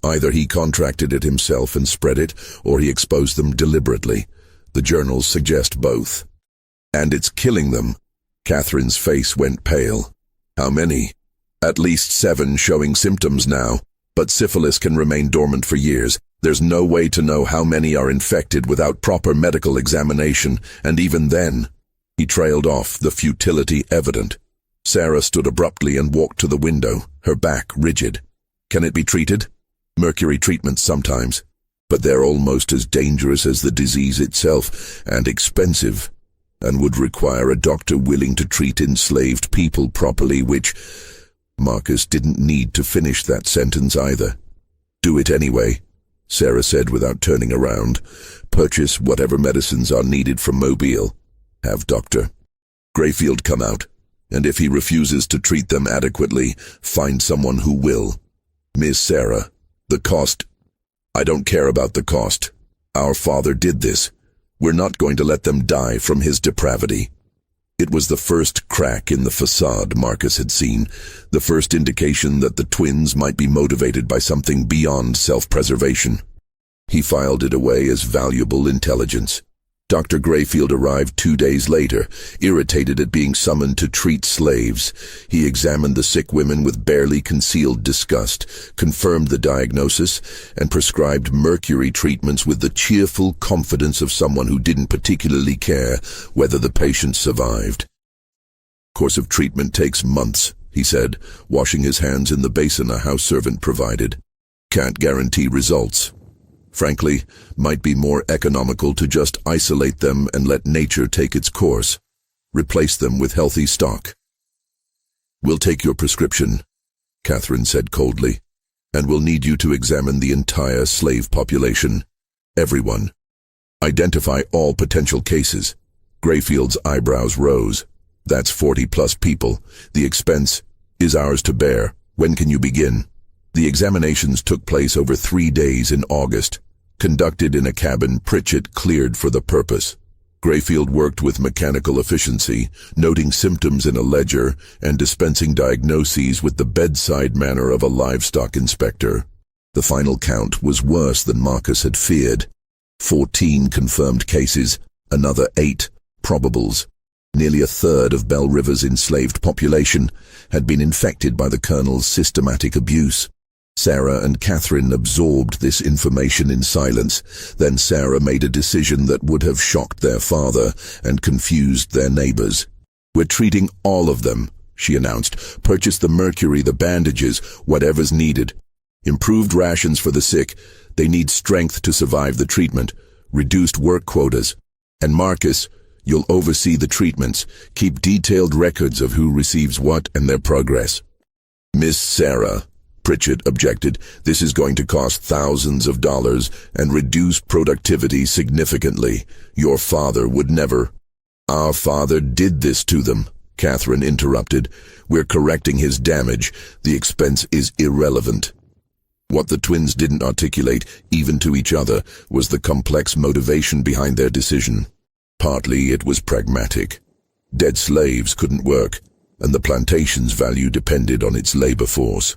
Either he contracted it himself and spread it, or he exposed them deliberately. The journals suggest both. And it's killing them. Catherine's face went pale. How many? At least 7 showing symptoms now, but syphilis can remain dormant for years. There's no way to know how many are infected without proper medical examination, and even then, he trailed off, the futility evident. Sarah stood abruptly and walked to the window, her back rigid. Can it be treated? Mercury treatments sometimes, but they're almost as dangerous as the disease itself, and expensive, and would require a doctor willing to treat enslaved people properly, which... Marcus didn't need to finish that sentence either. Do it anyway, Sarah said without turning around. Purchase whatever medicines are needed from Mobile. Have Dr. Grayfield come out, and if he refuses to treat them adequately, find someone who will. Miss Sarah, the cost... I don't care about the cost. Our father did this. We're not going to let them die from his depravity. It was the first crack in the facade Marcus had seen, the first indication that the twins might be motivated by something beyond self-preservation. He filed it away as valuable intelligence. Dr. Grayfield arrived 2 days later, irritated at being summoned to treat slaves. He examined the sick women with barely concealed disgust, confirmed the diagnosis, and prescribed mercury treatments with the cheerful confidence of someone who didn't particularly care whether the patient survived. Course of treatment takes months, he said, washing his hands in the basin a house servant provided. Can't guarantee results. Frankly, might be more economical to just isolate them and let nature take its course. Replace them with healthy stock. We'll take your prescription, Catherine said coldly, and we'll need you to examine the entire slave population. Everyone. Identify all potential cases. Grayfield's eyebrows rose. That's 40+ people. The expense is ours to bear. When can you begin? The examinations took place over 3 days in August, conducted in a cabin Pritchett cleared for the purpose. Grayfield worked with mechanical efficiency, noting symptoms in a ledger and dispensing diagnoses with the bedside manner of a livestock inspector. The final count was worse than Marcus had feared. 14 confirmed cases, another 8 probables. Nearly a third of Bell River's enslaved population had been infected by the colonel's systematic abuse. Sarah and Catherine absorbed this information in silence. Then Sarah made a decision that would have shocked their father and confused their neighbors. We're treating all of them, she announced. Purchase the mercury, the bandages, whatever's needed. Improved rations for the sick. They need strength to survive the treatment. Reduced work quotas. And Marcus, you'll oversee the treatments. Keep detailed records of who receives what and their progress. Miss Sarah, Pritchett objected. "This is going to cost thousands of dollars and reduce productivity significantly. Your father would never—" "Our father did this to them," Catherine interrupted. "We're correcting his damage. The expense is irrelevant." What the twins didn't articulate, even to each other, was the complex motivation behind their decision. Partly it was pragmatic. Dead slaves couldn't work, and the plantation's value depended on its labor force.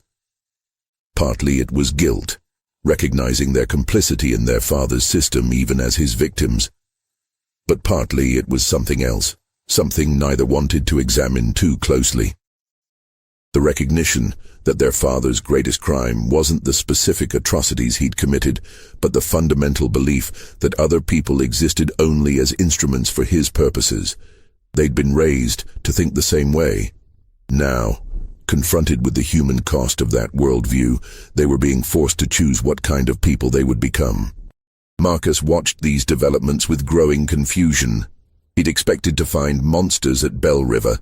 Partly it was guilt, recognizing their complicity in their father's system even as his victims. But partly it was something else, something neither wanted to examine too closely. The recognition that their father's greatest crime wasn't the specific atrocities he'd committed, but the fundamental belief that other people existed only as instruments for his purposes. They'd been raised to think the same way. Now, confronted with the human cost of that worldview, they were being forced to choose what kind of people they would become. Marcus watched these developments with growing confusion. He'd expected to find monsters at Bell River,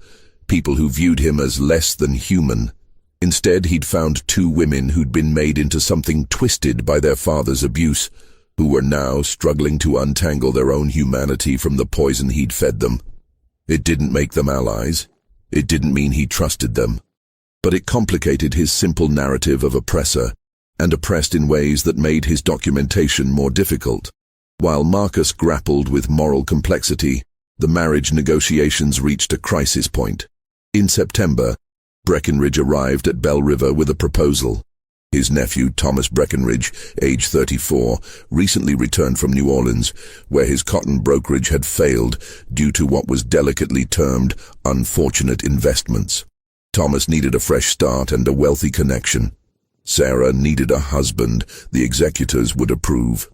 people who viewed him as less than human. Instead, he'd found two women who'd been made into something twisted by their father's abuse, who were now struggling to untangle their own humanity from the poison he'd fed them. It didn't make them allies. It didn't mean he trusted them. But it complicated his simple narrative of oppressor, and oppressed in ways that made his documentation more difficult. While Marcus grappled with moral complexity, the marriage negotiations reached a crisis point. In September, Breckenridge arrived at Bell River with a proposal. His nephew, Thomas Breckenridge, age 34, recently returned from New Orleans, where his cotton brokerage had failed due to what was delicately termed unfortunate investments. Thomas needed a fresh start and a wealthy connection. Sarah needed a husband the executors would approve.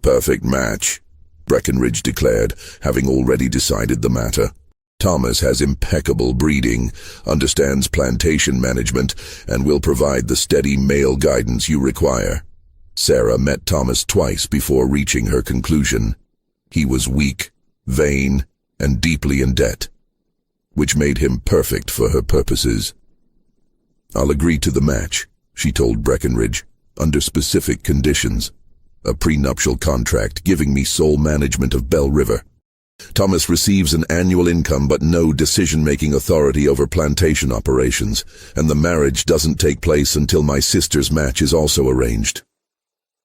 "Perfect match," Breckenridge declared, having already decided the matter. "Thomas has impeccable breeding, understands plantation management, and will provide the steady male guidance you require." Sarah met Thomas twice before reaching her conclusion. He was weak, vain, and deeply in debt, which made him perfect for her purposes. "I'll agree to the match," she told Breckenridge, "under specific conditions. A prenuptial contract giving me sole management of Bell River. Thomas receives an annual income but no decision-making authority over plantation operations, and the marriage doesn't take place until my sister's match is also arranged."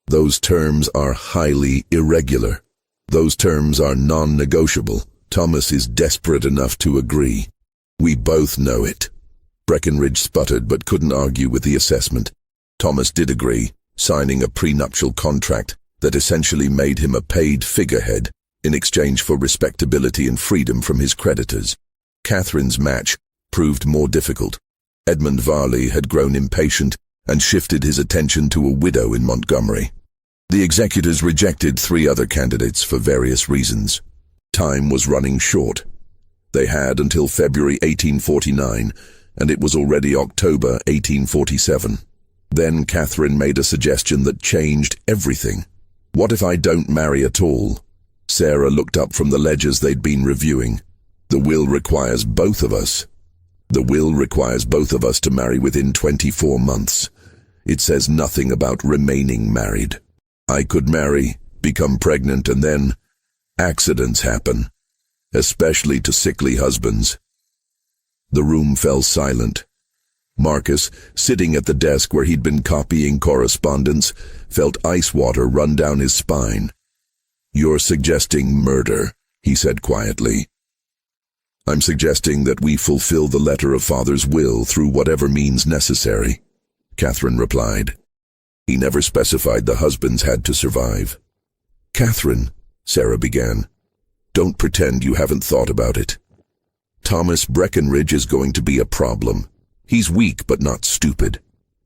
Those terms are highly irregular. Those terms are non-negotiable. Thomas is desperate enough to agree. "We both know it." Breckenridge sputtered but couldn't argue with the assessment. Thomas did agree, signing a prenuptial contract that essentially made him a paid figurehead in exchange for respectability and freedom from his creditors. Catherine's match proved more difficult. Edmund Varley had grown impatient and shifted his attention to a widow in Montgomery. The executors rejected 3 other candidates for various reasons. Time was running short. They had until February 1849, and it was already October 1847. Then Catherine made a suggestion that changed everything. "What if I don't marry at all?" Sarah looked up from the ledgers they'd been reviewing. "The will requires both of us. The will requires both of us to marry within 24 months. It says nothing about remaining married. I could marry, become pregnant, and then accidents happen, especially to sickly husbands." The room fell silent. Marcus, sitting at the desk where he'd been copying correspondence, felt ice water run down his spine. "You're suggesting murder," he said quietly. "I'm suggesting that we fulfill the letter of Father's will through whatever means necessary," Catherine replied. "He never specified the husbands had to survive." "Catherine," Sarah began, "don't pretend you haven't thought about it. Thomas Breckenridge is going to be a problem. He's weak but not stupid.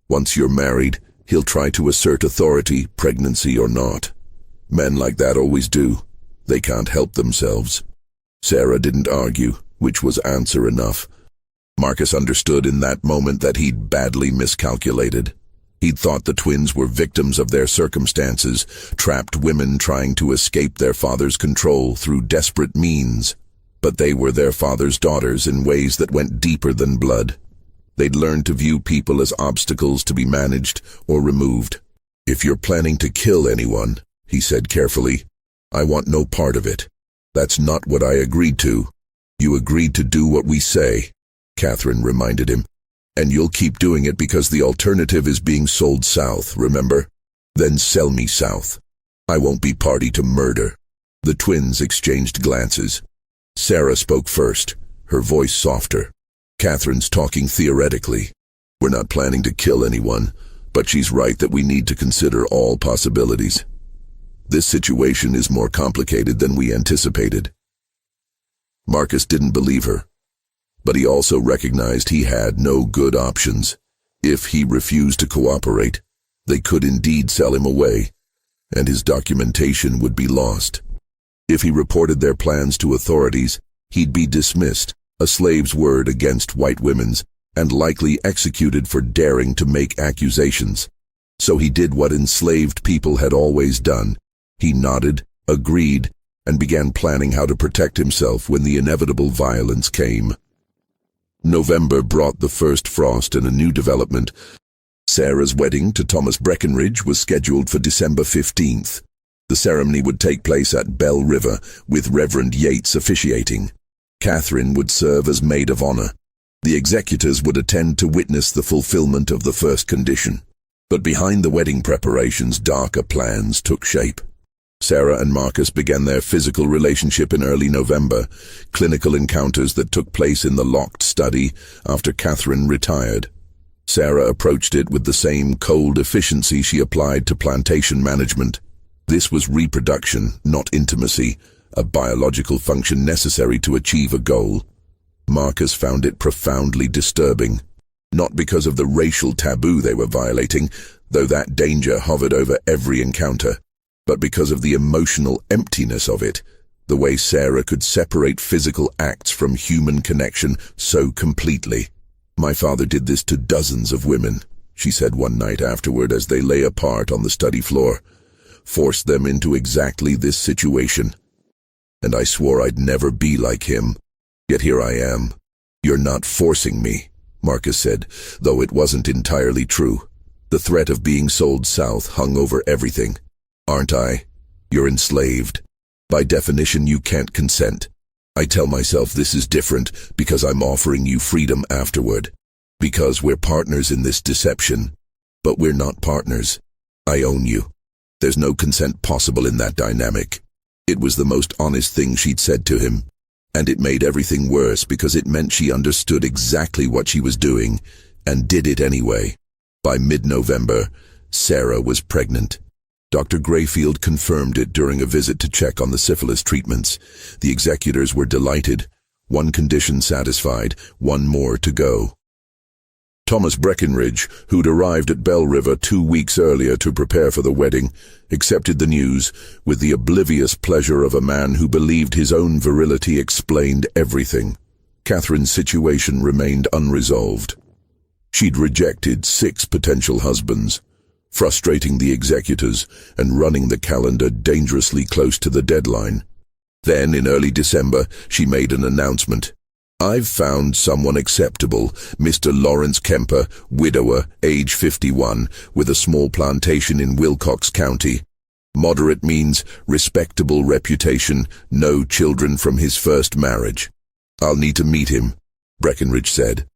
Once you're married, he'll try to assert authority, pregnancy or not. Men like that always do. They can't help themselves." Sarah didn't argue, which was answer enough. Marcus understood in that moment that he'd badly miscalculated. He'd thought the twins were victims of their circumstances, trapped women trying to escape their father's control through desperate means. But they were their father's daughters in ways that went deeper than blood. They'd learned to view people as obstacles to be managed or removed. "If you're planning to kill anyone," he said carefully, "I want no part of it. That's not what I agreed to." "You agreed to do what we say," Catherine reminded him. "And you'll keep doing it because the alternative is being sold south, remember? Then sell me south. I won't be party to murder." The twins exchanged glances. Sarah spoke first, her voice softer. "Catherine's talking theoretically. We're not planning to kill anyone, but she's right that we need to consider all possibilities. This situation is more complicated than we anticipated." Marcus didn't believe her, but he also recognized he had no good options. If he refused to cooperate, they could indeed sell him away, and his documentation would be lost. If he reported their plans to authorities, he'd be dismissed, a slave's word against white women's, and likely executed for daring to make accusations. So he did what enslaved people had always done. He nodded, agreed, and began planning how to protect himself when the inevitable violence came. November brought the first frost and a new development. Sarah's wedding to Thomas Breckenridge was scheduled for December 15th. The ceremony would take place at Bell River, with Reverend Yates officiating. Catherine would serve as maid of honor. The executors would attend to witness the fulfillment of the first condition. But behind the wedding preparations, darker plans took shape. Sarah and Marcus began their physical relationship in early November, clinical encounters that took place in the locked study after Catherine retired. Sarah approached it with the same cold efficiency she applied to plantation management. This was reproduction, not intimacy, a biological function necessary to achieve a goal. Marcus found it profoundly disturbing, not because of the racial taboo they were violating, though that danger hovered over every encounter, but because of the emotional emptiness of it, the way Sarah could separate physical acts from human connection so completely. "My father did this to dozens of women," she said one night afterward as they lay apart on the study floor. "Forced them into exactly this situation. And I swore I'd never be like him. Yet here I am." "You're not forcing me," Marcus said, though it wasn't entirely true. The threat of being sold south hung over everything. "Aren't I? You're enslaved. By definition, you can't consent. I tell myself this is different because I'm offering you freedom afterward. Because we're partners in this deception. But we're not partners. I own you. There's no consent possible in that dynamic." It was the most honest thing she'd said to him, and it made everything worse because it meant she understood exactly what she was doing, and did it anyway. By mid-November, Sarah was pregnant. Dr. Grayfield confirmed it during a visit to check on the syphilis treatments. The executors were delighted. One condition satisfied, one more to go. Thomas Breckenridge, who'd arrived at Bell River 2 weeks earlier to prepare for the wedding, accepted the news with the oblivious pleasure of a man who believed his own virility explained everything. Catherine's situation remained unresolved. She'd rejected 6 potential husbands, frustrating the executors and running the calendar dangerously close to the deadline. Then, in early December, she made an announcement. "I've found someone acceptable, Mr. Lawrence Kemper, widower, age 51, with a small plantation in Wilcox County. Moderate means respectable reputation, no children from his first marriage. I'll need to meet him," Breckenridge said.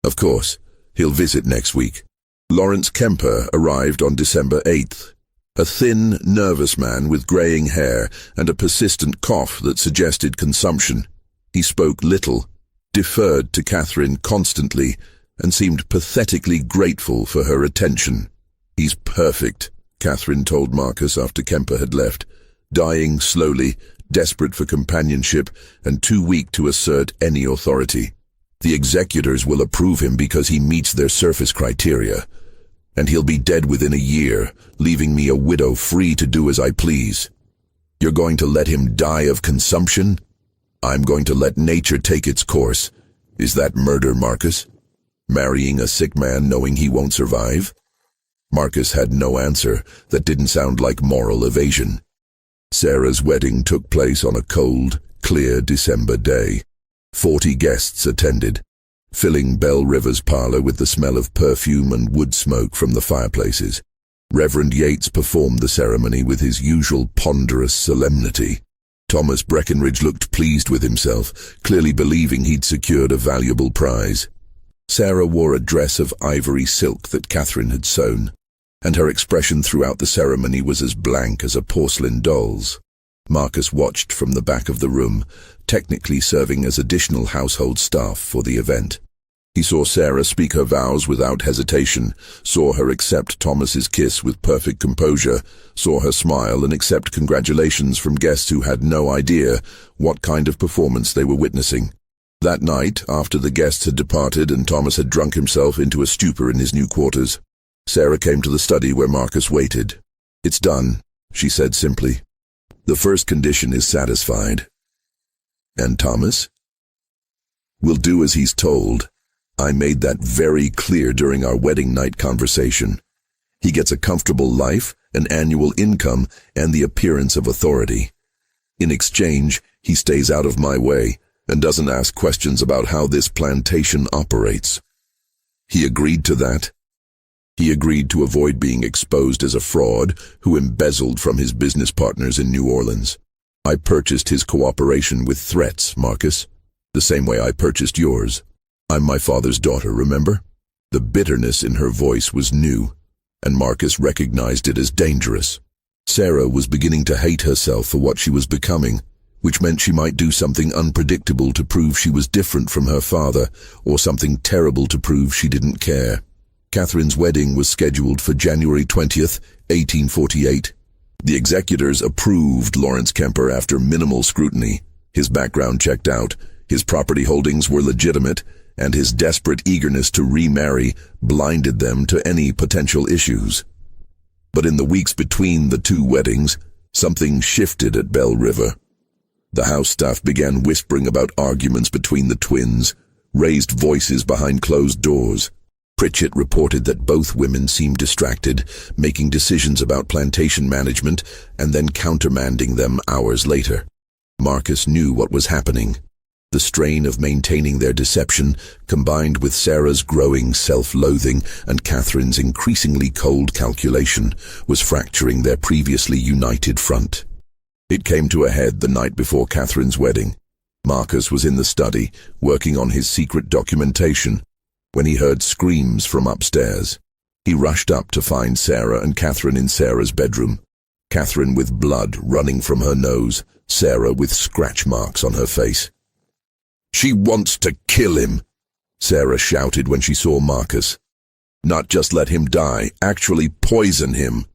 "Of course, he'll visit next week." Lawrence Kemper arrived on December 8th. A thin, nervous man with graying hair and a persistent cough that suggested consumption. He spoke little, deferred to Catherine constantly, and seemed pathetically grateful for her attention. "He's perfect," Catherine told Marcus after Kemper had left, dying slowly, desperate for companionship, and too weak to assert any authority. "The executors will approve him because he meets their surface criteria, and he'll be dead within a year, leaving me a widow free to do as I please. You're going to let him die of consumption? I'm going to let nature take its course. Is that murder, Marcus? Marrying a sick man knowing he won't survive?" Marcus had no answer that didn't sound like moral evasion. Sarah's wedding took place on a cold, clear December day. 40 guests attended. filling Bell River's parlor with the smell of perfume and wood smoke from the fireplaces. Reverend Yates performed the ceremony with his usual ponderous solemnity. Thomas Breckenridge looked pleased with himself, clearly believing he'd secured a valuable prize. Sarah wore a dress of ivory silk that Catherine had sewn, and her expression throughout the ceremony was as blank as a porcelain doll's. Marcus watched from the back of the room, technically serving as additional household staff for the event. He saw Sarah speak her vows without hesitation, saw her accept Thomas's kiss with perfect composure, saw her smile and accept congratulations from guests who had no idea what kind of performance they were witnessing. That night, after the guests had departed and Thomas had drunk himself into a stupor in his new quarters, Sarah came to the study where Marcus waited. "It's done," she said simply. "The first condition is satisfied." "And Thomas?" "Will do as he's told. I made that very clear during our wedding night conversation. He gets a comfortable life, an annual income, and the appearance of authority. In exchange, he stays out of my way and doesn't ask questions about how this plantation operates." He agreed to that. He agreed to avoid being exposed as a fraud who embezzled from his business partners in New Orleans. "I purchased his cooperation with threats, Marcus, the same way I purchased yours. I'm my father's daughter, remember?" The bitterness in her voice was new, and Marcus recognized it as dangerous. Sarah was beginning to hate herself for what she was becoming, which meant she might do something unpredictable to prove she was different from her father, or something terrible to prove she didn't care. Catherine's wedding was scheduled for January 20th, 1848. The executors approved Lawrence Kemper after minimal scrutiny. His background checked out, his property holdings were legitimate, and his desperate eagerness to remarry blinded them to any potential issues. But in the weeks between the two weddings, something shifted at Bell River. The house staff began whispering about arguments between the twins, raised voices behind closed doors. Pritchett reported that both women seemed distracted, making decisions about plantation management and then countermanding them hours later. Marcus knew what was happening. The strain of maintaining their deception, combined with Sarah's growing self-loathing and Catherine's increasingly cold calculation, was fracturing their previously united front. It came to a head the night before Catherine's wedding. Marcus was in the study, working on his secret documentation, when he heard screams from upstairs. He rushed up to find Sarah and Catherine in Sarah's bedroom. Catherine with blood running from her nose, Sarah with scratch marks on her face. "She wants to kill him," Sarah shouted when she saw Marcus. "Not just let him die, actually poison him."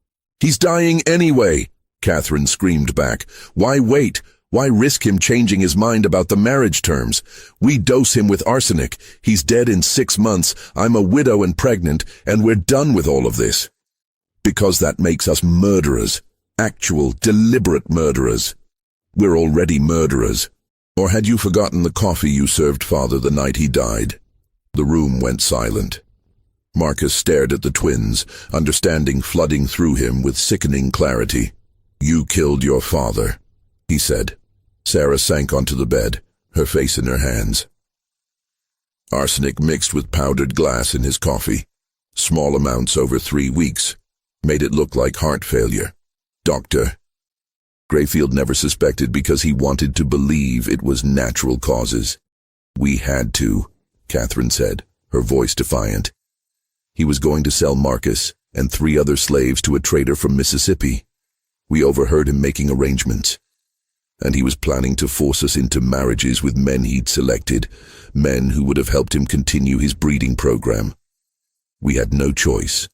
"He's dying anyway," Catherine screamed back. "Why wait? Why risk him changing his mind about the marriage terms? We dose him with arsenic. He's dead in 6 months. I'm a widow and pregnant, and we're done with all of this." "Because that makes us murderers. Actual, deliberate murderers. We're already murderers. Or had you forgotten the coffee you served Father the night he died?" The room went silent. Marcus stared at the twins, understanding flooding through him with sickening clarity. "You killed your father," he said. Sarah sank onto the bed, her face in her hands. "Arsenic mixed with powdered glass in his coffee. Small amounts over 3 weeks. Made it look like heart failure. Doctor." Grayfield never suspected because he wanted to believe it was natural causes. "We had to," Catherine said, her voice defiant. "He was going to sell Marcus and 3 other slaves to a trader from Mississippi. We overheard him making arrangements. And he was planning to force us into marriages with men he'd selected, men who would have helped him continue his breeding program. We had no choice."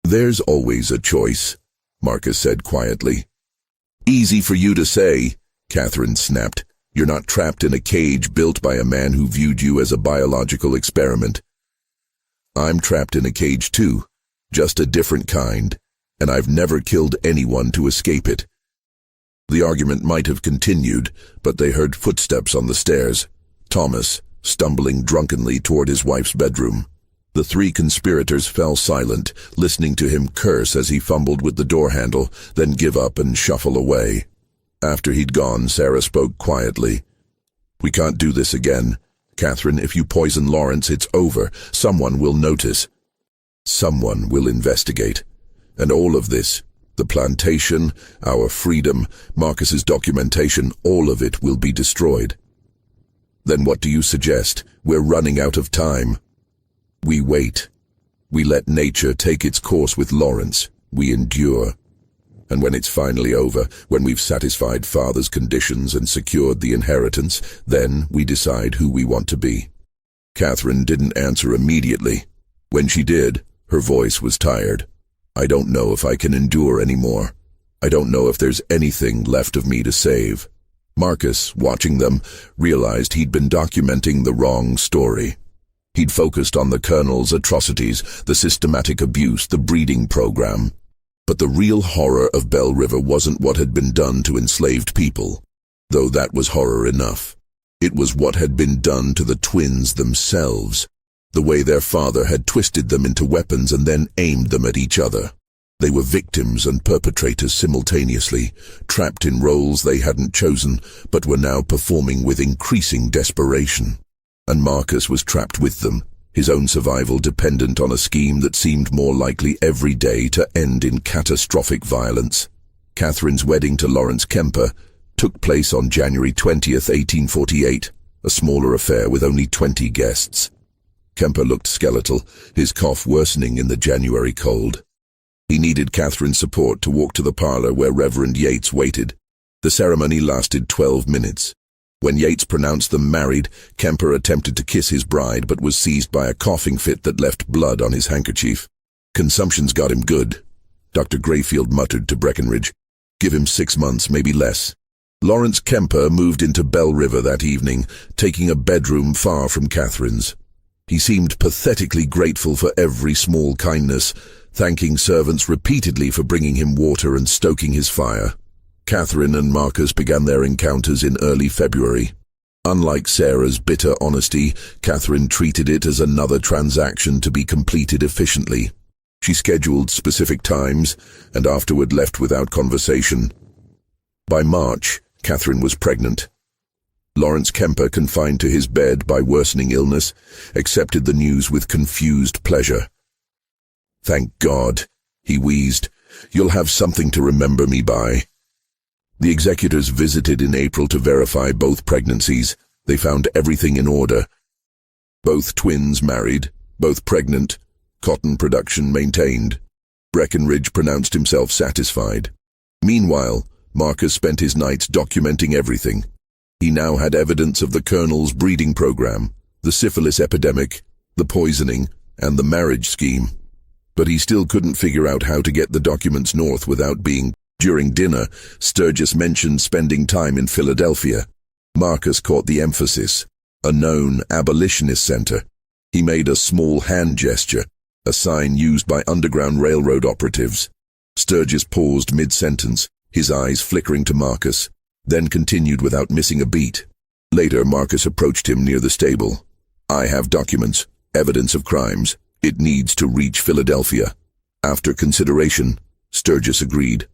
"There's always a choice," Marcus said quietly. "Easy for you to say," Catherine snapped. "You're not trapped in a cage built by a man who viewed you as a biological experiment. I'm trapped in a cage too, just a different kind, and I've never killed anyone to escape it." The argument might have continued, but they heard footsteps on the stairs. Thomas, stumbling drunkenly toward his wife's bedroom. The 3 conspirators fell silent, listening to him curse as he fumbled with the door handle, then give up and shuffle away. After he'd gone, Sarah spoke quietly. "We can't do this again. Catherine, if you poison Lawrence, it's over. Someone will notice. Someone will investigate. And all of this, the plantation, our freedom, Marcus's documentation, all of it will be destroyed. Then what do you suggest? We're running out of time. We wait. We let nature take its course with Lawrence. We endure. And when it's finally over, when we've satisfied Father's conditions and secured the inheritance, then we decide who we want to be. Catherine didn't answer immediately. When she did, her voice was tired. I don't know if I can endure anymore. I don't know if there's anything left of me to save. Marcus, watching them, realized he'd been documenting the wrong story. He'd focused on the Colonel's atrocities, the systematic abuse, the breeding program. But the real horror of Bell River wasn't what had been done to enslaved people, though that was horror enough. It was what had been done to the twins themselves, the way their father had twisted them into weapons and then aimed them at each other. They were victims and perpetrators simultaneously, trapped in roles they hadn't chosen, but were now performing with increasing desperation. And Marcus was trapped with them, his own survival dependent on a scheme that seemed more likely every day to end in catastrophic violence. Catherine's wedding to Lawrence Kemper took place on January 20th, 1848, a smaller affair with only 20 guests. Kemper looked skeletal, his cough worsening in the January cold. He needed Catherine's support to walk to the parlor where Reverend Yates waited. The ceremony lasted 12 minutes. When Yates pronounced them married, Kemper attempted to kiss his bride but was seized by a coughing fit that left blood on his handkerchief. Consumption's got him good, Dr. Grayfield muttered to Breckenridge. Give him 6 months, maybe less. Lawrence Kemper moved into Bell River that evening, taking a bedroom far from Catherine's. He seemed pathetically grateful for every small kindness, thanking servants repeatedly for bringing him water and stoking his fire. Catherine and Marcus began their encounters in early February. Unlike Sarah's bitter honesty, Catherine treated it as another transaction to be completed efficiently. She scheduled specific times and afterward left without conversation. By March, Catherine was pregnant. Lawrence Kemper, confined to his bed by worsening illness, accepted the news with confused pleasure. Thank God, he wheezed. You'll have something to remember me by. The executors visited in April to verify both pregnancies. They found everything in order. Both twins married, both pregnant, cotton production maintained. Breckenridge pronounced himself satisfied. Meanwhile, Marcus spent his nights documenting everything. He now had evidence of the Colonel's breeding program, the syphilis epidemic, the poisoning, and the marriage scheme. But he still couldn't figure out how to get the documents north without being. During dinner, Sturgis mentioned spending time in Philadelphia. Marcus caught the emphasis, a known abolitionist center. He made a small hand gesture, a sign used by Underground Railroad operatives. Sturgis paused mid-sentence, his eyes flickering to Marcus, then continued without missing a beat. Later, Marcus approached him near the stable. I have documents, evidence of crimes. It needs to reach Philadelphia. After consideration, Sturgis agreed.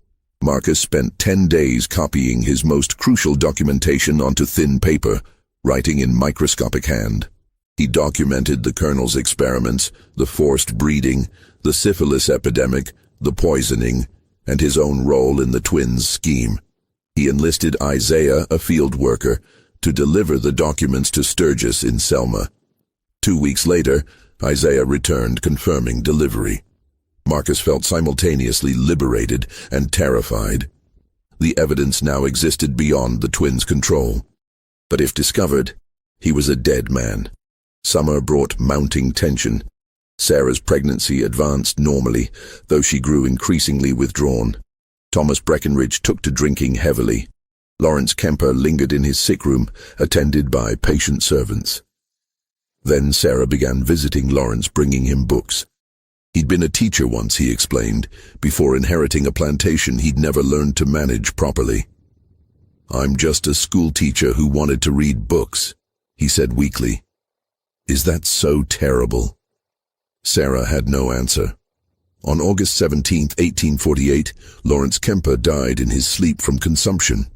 Marcus spent 10 days copying his most crucial documentation onto thin paper, writing in microscopic hand. He documented the Colonel's experiments, the forced breeding, the syphilis epidemic, the poisoning, and his own role in the twins' scheme. He enlisted Isaiah, a field worker, to deliver the documents to Sturgis in Selma. 2 weeks later, Isaiah returned confirming delivery. Marcus felt simultaneously liberated and terrified. The evidence now existed beyond the twins' control. But if discovered, he was a dead man. Summer brought mounting tension. Sarah's pregnancy advanced normally, though she grew increasingly withdrawn. Thomas Breckenridge took to drinking heavily. Lawrence Kemper lingered in his sick room, attended by patient servants. Then Sarah began visiting Lawrence, bringing him books. He'd been a teacher once, he explained. Before inheriting a plantation, he'd never learned to manage properly. I'm just a school teacher who wanted to read books, he said weakly. Is that so terrible? Sarah had no answer. On August 17, 1848, Lawrence Kemper died in his sleep from consumption.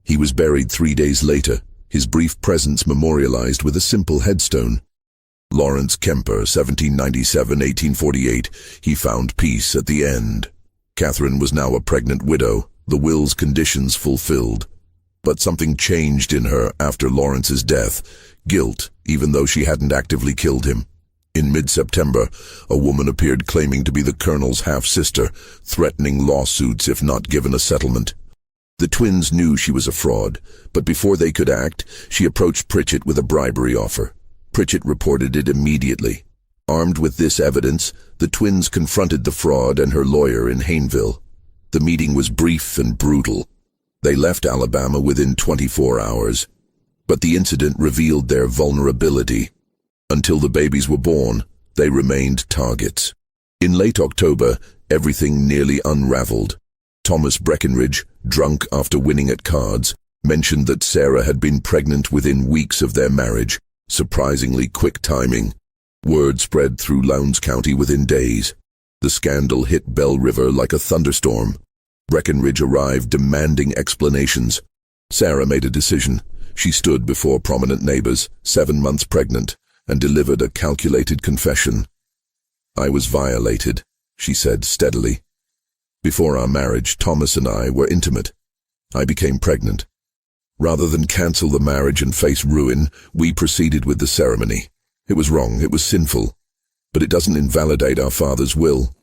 He was buried 3 days later, his brief presence memorialized with a simple headstone. Lawrence Kemper, 1797-1848, he found peace at the end. Catherine was now a pregnant widow, the will's conditions fulfilled. But something changed in her after Lawrence's death, guilt, even though she hadn't actively killed him. In mid-September, a woman appeared claiming to be the colonel's half-sister, threatening lawsuits if not given a settlement. The twins knew she was a fraud, but before they could act, she approached Pritchett with a bribery offer. Pritchett reported it immediately. Armed with this evidence, the twins confronted the fraud and her lawyer in Hayneville. The meeting was brief and brutal. They left Alabama within 24 hours. But the incident revealed their vulnerability. Until the babies were born, they remained targets. In late October, everything nearly unraveled. Thomas Breckinridge, drunk after winning at cards, mentioned that Sarah had been pregnant within weeks of their marriage. Surprisingly quick timing. Word spread through Lowndes County within days. The scandal hit Bell River like a thunderstorm. Breckinridge arrived demanding explanations. Sarah made a decision. She stood before prominent neighbors, 7 months pregnant, and delivered a calculated confession. "I was violated," she said steadily. "Before our marriage, Thomas and I were intimate. I became pregnant. Rather than cancel the marriage and face ruin, we proceeded with the ceremony. It was wrong, it was sinful, but it doesn't invalidate our father's will."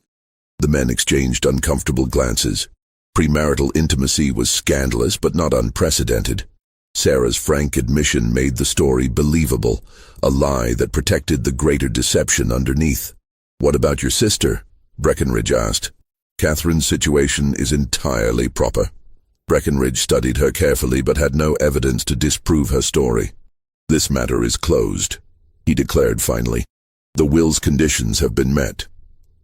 The men exchanged uncomfortable glances. Premarital intimacy was scandalous but not unprecedented. Sarah's frank admission made the story believable, a lie that protected the greater deception underneath. "What about your sister?" Breckinridge asked. "Catherine's situation is entirely proper." Breckinridge studied her carefully but had no evidence to disprove her story. "This matter is closed," he declared finally. "The will's conditions have been met."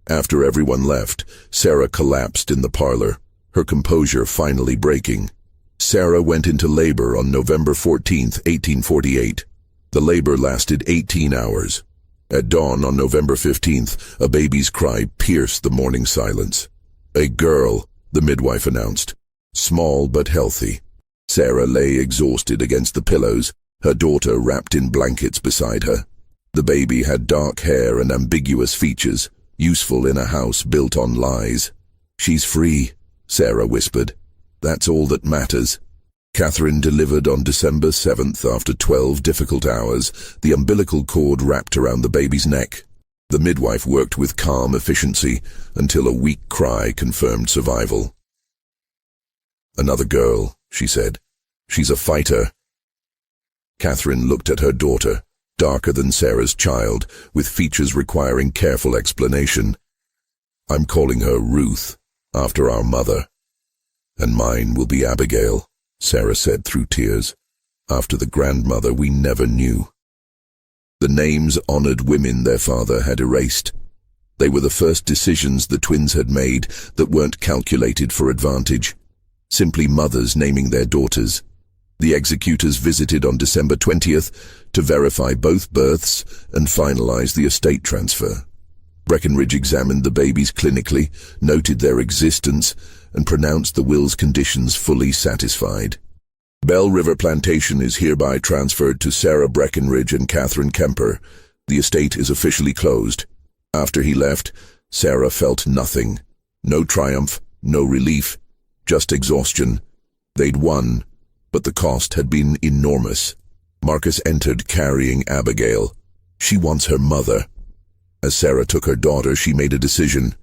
After everyone left, Sarah collapsed in the parlor, her composure finally breaking. Sarah went into labor on November 14, 1848. The labor lasted 18 hours. At dawn on November 15th, a baby's cry pierced the morning silence. "A girl," the midwife announced. "Small but healthy." Sarah lay exhausted against the pillows, her daughter wrapped in blankets beside her. The baby had dark hair and ambiguous features, useful in a house built on lies. "She's free," Sarah whispered. "That's all that matters." Catherine delivered on December 7th after 12 difficult hours, the umbilical cord wrapped around the baby's neck. The midwife worked with calm efficiency until a weak cry confirmed survival. "Another girl," she said. "She's a fighter." Catherine looked at her daughter, darker than Sarah's child, with features requiring careful explanation. "I'm calling her Ruth, after our mother." "And mine will be Abigail," Sarah said through tears, "after the grandmother we never knew." The names honored women their father had erased. They were the first decisions the twins had made that weren't calculated for advantage. Simply mothers naming their daughters. The executors visited on December 20th to verify both births and finalize the estate transfer. Breckinridge examined the babies clinically, noted their existence, and pronounced the will's conditions fully satisfied. "Bell River Plantation is hereby transferred to Sarah Breckinridge and Catherine Kemper. The estate is officially closed." After he left, Sarah felt nothing. No triumph, no relief, just exhaustion. They'd won, but the cost had been enormous. Marcus entered carrying Abigail. "She wants her mother." As Sarah took her daughter, she made a decision.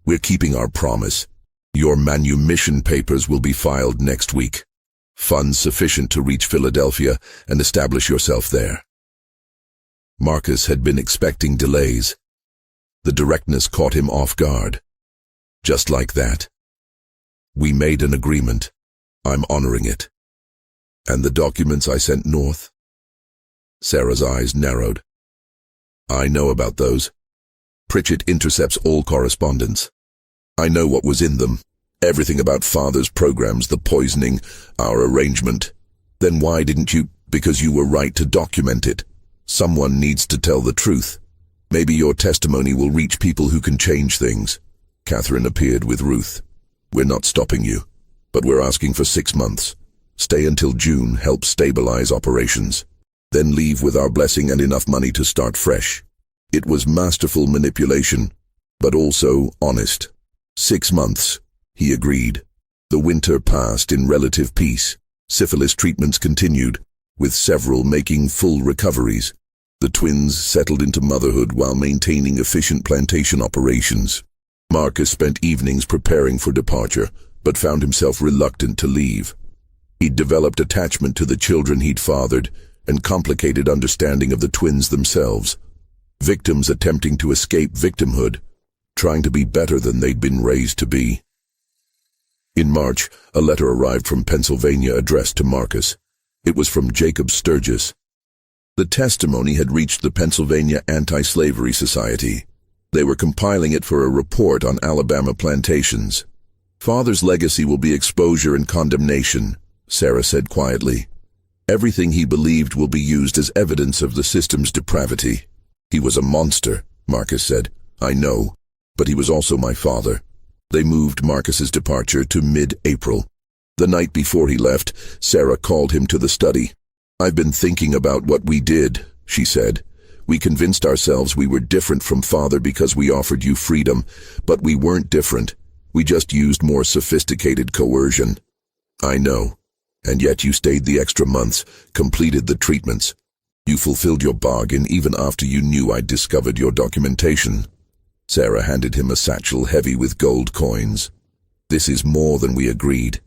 "We're keeping our promise. Your manumission papers will be filed next week. Funds sufficient to reach Philadelphia and establish yourself there." Marcus had been expecting delays. The directness caught him off guard. Just like that. "We made an agreement. I'm honoring it." "And the documents I sent north?" Sarah's eyes narrowed. "I know about those. Pritchett intercepts all correspondence. I know what was in them. Everything about Father's programs, the poisoning, our arrangement. Then why didn't you? Because you were right to document it. Someone needs to tell the truth. Maybe your testimony will reach people who can change things." Catherine appeared with Ruth. "We're not stopping you, but we're asking for 6 months. Stay until June, help stabilize operations. Then leave with our blessing and enough money to start fresh. It was masterful manipulation, but also honest. 6 months, he agreed. The winter passed in relative peace. Syphilis treatments continued, with several making full recoveries. The twins settled into motherhood while maintaining efficient plantation operations. Marcus spent evenings preparing for departure, but found himself reluctant to leave. He'd developed attachment to the children he'd fathered, and complicated understanding of the twins themselves. Victims attempting to escape victimhood, trying to be better than they'd been raised to be. In March, a letter arrived from Pennsylvania addressed to Marcus. It was from Jacob Sturgis. The testimony had reached the Pennsylvania Anti-Slavery Society. They were compiling it for a report on Alabama plantations. "Father's legacy will be exposure and condemnation," Sarah said quietly. "Everything he believed will be used as evidence of the system's depravity." "He was a monster," Marcus said. "I know, but he was also my father." They moved Marcus's departure to mid-April. The night before he left, Sarah called him to the study. "I've been thinking about what we did," she said. "We convinced ourselves we were different from Father because we offered you freedom, but we weren't different. We just used more sophisticated coercion." "I know. And yet you stayed the extra months, completed the treatments. You fulfilled your bargain even after you knew I'd discovered your documentation." Sarah handed him a satchel heavy with gold coins. "This is more than we agreed.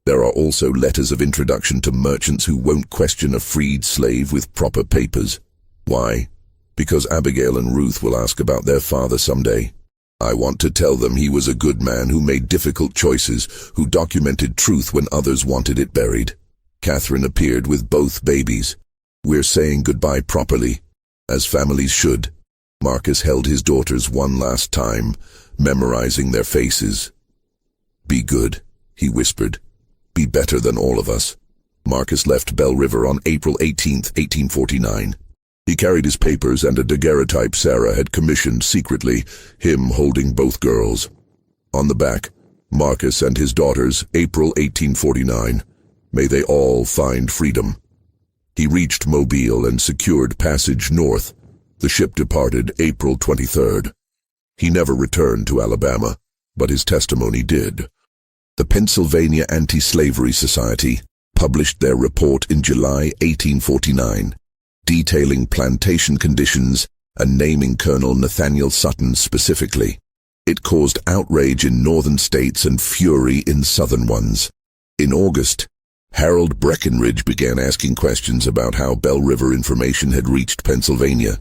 There are also letters of introduction to merchants who won't question a freed slave with proper papers. Why? Because Abigail and Ruth will ask about their father someday. I want to tell them he was a good man who made difficult choices, who documented truth when others wanted it buried." Catherine appeared with both babies. "We're saying goodbye properly, as families should." Marcus held his daughters one last time, memorizing their faces. "Be good," he whispered. "Be better than all of us." Marcus left Bell River on April 18, 1849. He carried his papers and a daguerreotype Sarah had commissioned secretly, him holding both girls. On the back, "Marcus and his daughters, April 1849. May they all find freedom." He reached Mobile and secured passage north. The ship departed April 23rd. He never returned to Alabama, but his testimony did. The Pennsylvania Anti-Slavery Society published their report in July 1849, detailing plantation conditions and naming Colonel Nathaniel Sutton specifically. It caused outrage in northern states and fury in southern ones. In August, Harold Breckinridge began asking questions about how Bell River information had reached Pennsylvania.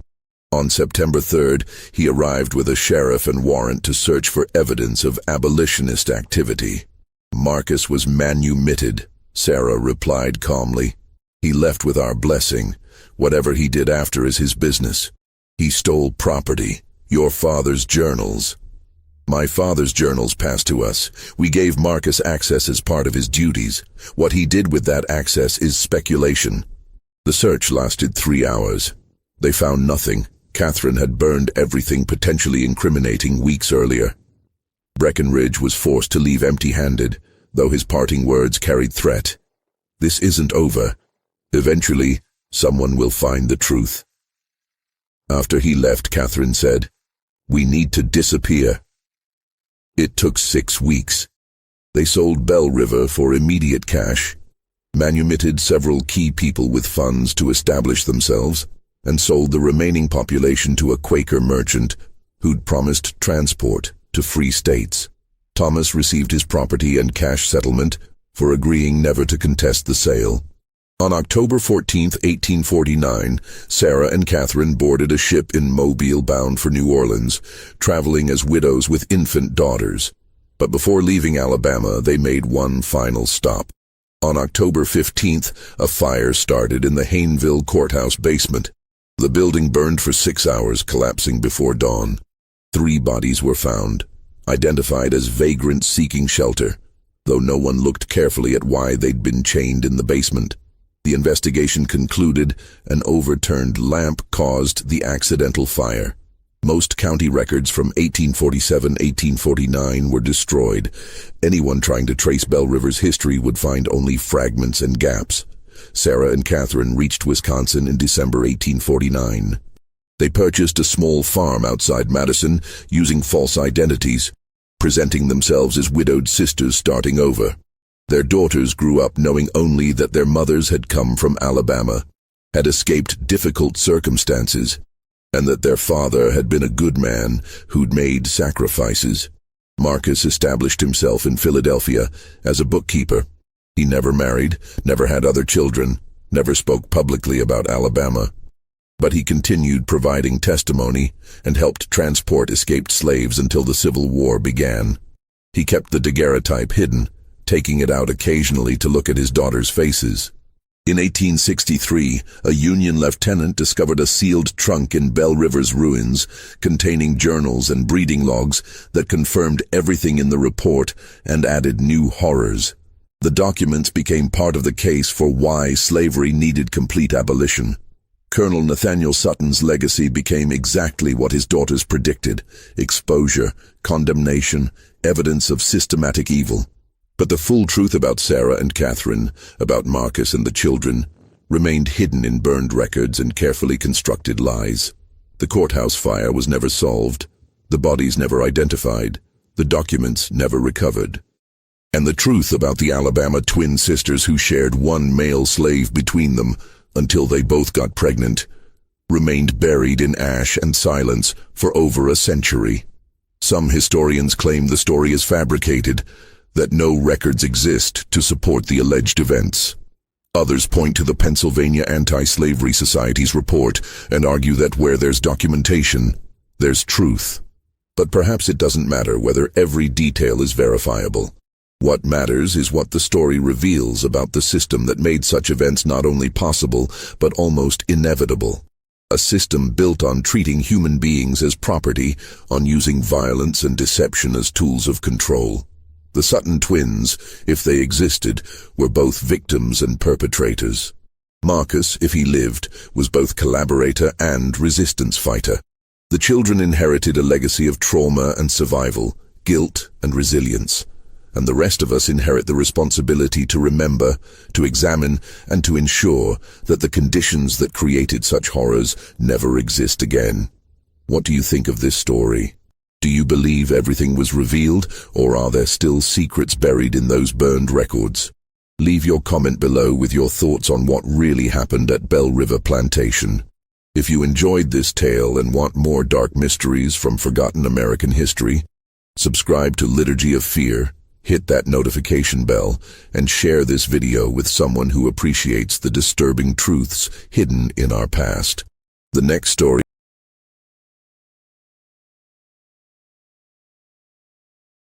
On September 3rd, he arrived with a sheriff and warrant to search for evidence of abolitionist activity. "Marcus was manumitted," Sarah replied calmly. "He left with our blessing. Whatever he did after is his business. He stole property, your father's journals." "My father's journals passed to us. We gave Marcus access as part of his duties. What he did with that access is speculation." The search lasted 3 hours. They found nothing. Catherine had burned everything potentially incriminating weeks earlier. Breckinridge was forced to leave empty-handed, though his parting words carried threat. "This isn't over. Eventually, someone will find the truth." After he left, Catherine said, "We need to disappear." It took 6 weeks. They sold Bell River for immediate cash, manumitted several key people with funds to establish themselves, and sold the remaining population to a Quaker merchant who'd promised transport to free states. Thomas received his property and cash settlement for agreeing never to contest the sale. On October 14, 1849, Sarah and Catherine boarded a ship in Mobile bound for New Orleans, traveling as widows with infant daughters. But before leaving Alabama, they made one final stop. On October 15th, a fire started in the Hayneville Courthouse basement. The building burned for 6 hours, collapsing before dawn. 3 bodies were found, identified as vagrants seeking shelter, though no one looked carefully at why they'd been chained in the basement. The investigation concluded an overturned lamp caused the accidental fire. Most county records from 1847-1849 were destroyed. Anyone trying to trace Bell River's history would find only fragments and gaps. Sarah and Catherine reached Wisconsin in December 1849. They purchased a small farm outside Madison using false identities, presenting themselves as widowed sisters starting over. Their daughters grew up knowing only that their mothers had come from Alabama, had escaped difficult circumstances, and that their father had been a good man who'd made sacrifices. Marcus established himself in Philadelphia as a bookkeeper. He never married, never had other children, never spoke publicly about Alabama. But he continued providing testimony and helped transport escaped slaves until the Civil War began. He kept the daguerreotype hidden, taking it out occasionally to look at his daughters' faces. In 1863, a Union lieutenant discovered a sealed trunk in Bell River's ruins containing journals and breeding logs that confirmed everything in the report and added new horrors. The documents became part of the case for why slavery needed complete abolition. Colonel Nathaniel Sutton's legacy became exactly what his daughters predicted: exposure, condemnation, evidence of systematic evil. But the full truth about Sarah and Catherine, about Marcus and the children, remained hidden in burned records and carefully constructed lies. The courthouse fire was never solved, the bodies never identified, the documents never recovered. And the truth about the Alabama twin sisters who shared one male slave between them until they both got pregnant remained buried in ash and silence for over a century. Some historians claim the story is fabricated, that no records exist to support the alleged events. Others point to the Pennsylvania Anti-Slavery Society's report and argue that where there's documentation, there's truth. But perhaps it doesn't matter whether every detail is verifiable. What matters is what the story reveals about the system that made such events not only possible, but almost inevitable. A system built on treating human beings as property, on using violence and deception as tools of control. The Sutton twins, if they existed, were both victims and perpetrators. Marcus, if he lived, was both collaborator and resistance fighter. The children inherited a legacy of trauma and survival, guilt and resilience. And the rest of us inherit the responsibility to remember, to examine, and to ensure that the conditions that created such horrors never exist again. What do you think of this story? Do you believe everything was revealed, or are there still secrets buried in those burned records? Leave your comment below with your thoughts on what really happened at Bell River Plantation. If you enjoyed this tale and want more dark mysteries from forgotten American history, subscribe to Liturgy of Fear, hit that notification bell, and share this video with someone who appreciates the disturbing truths hidden in our past. The next story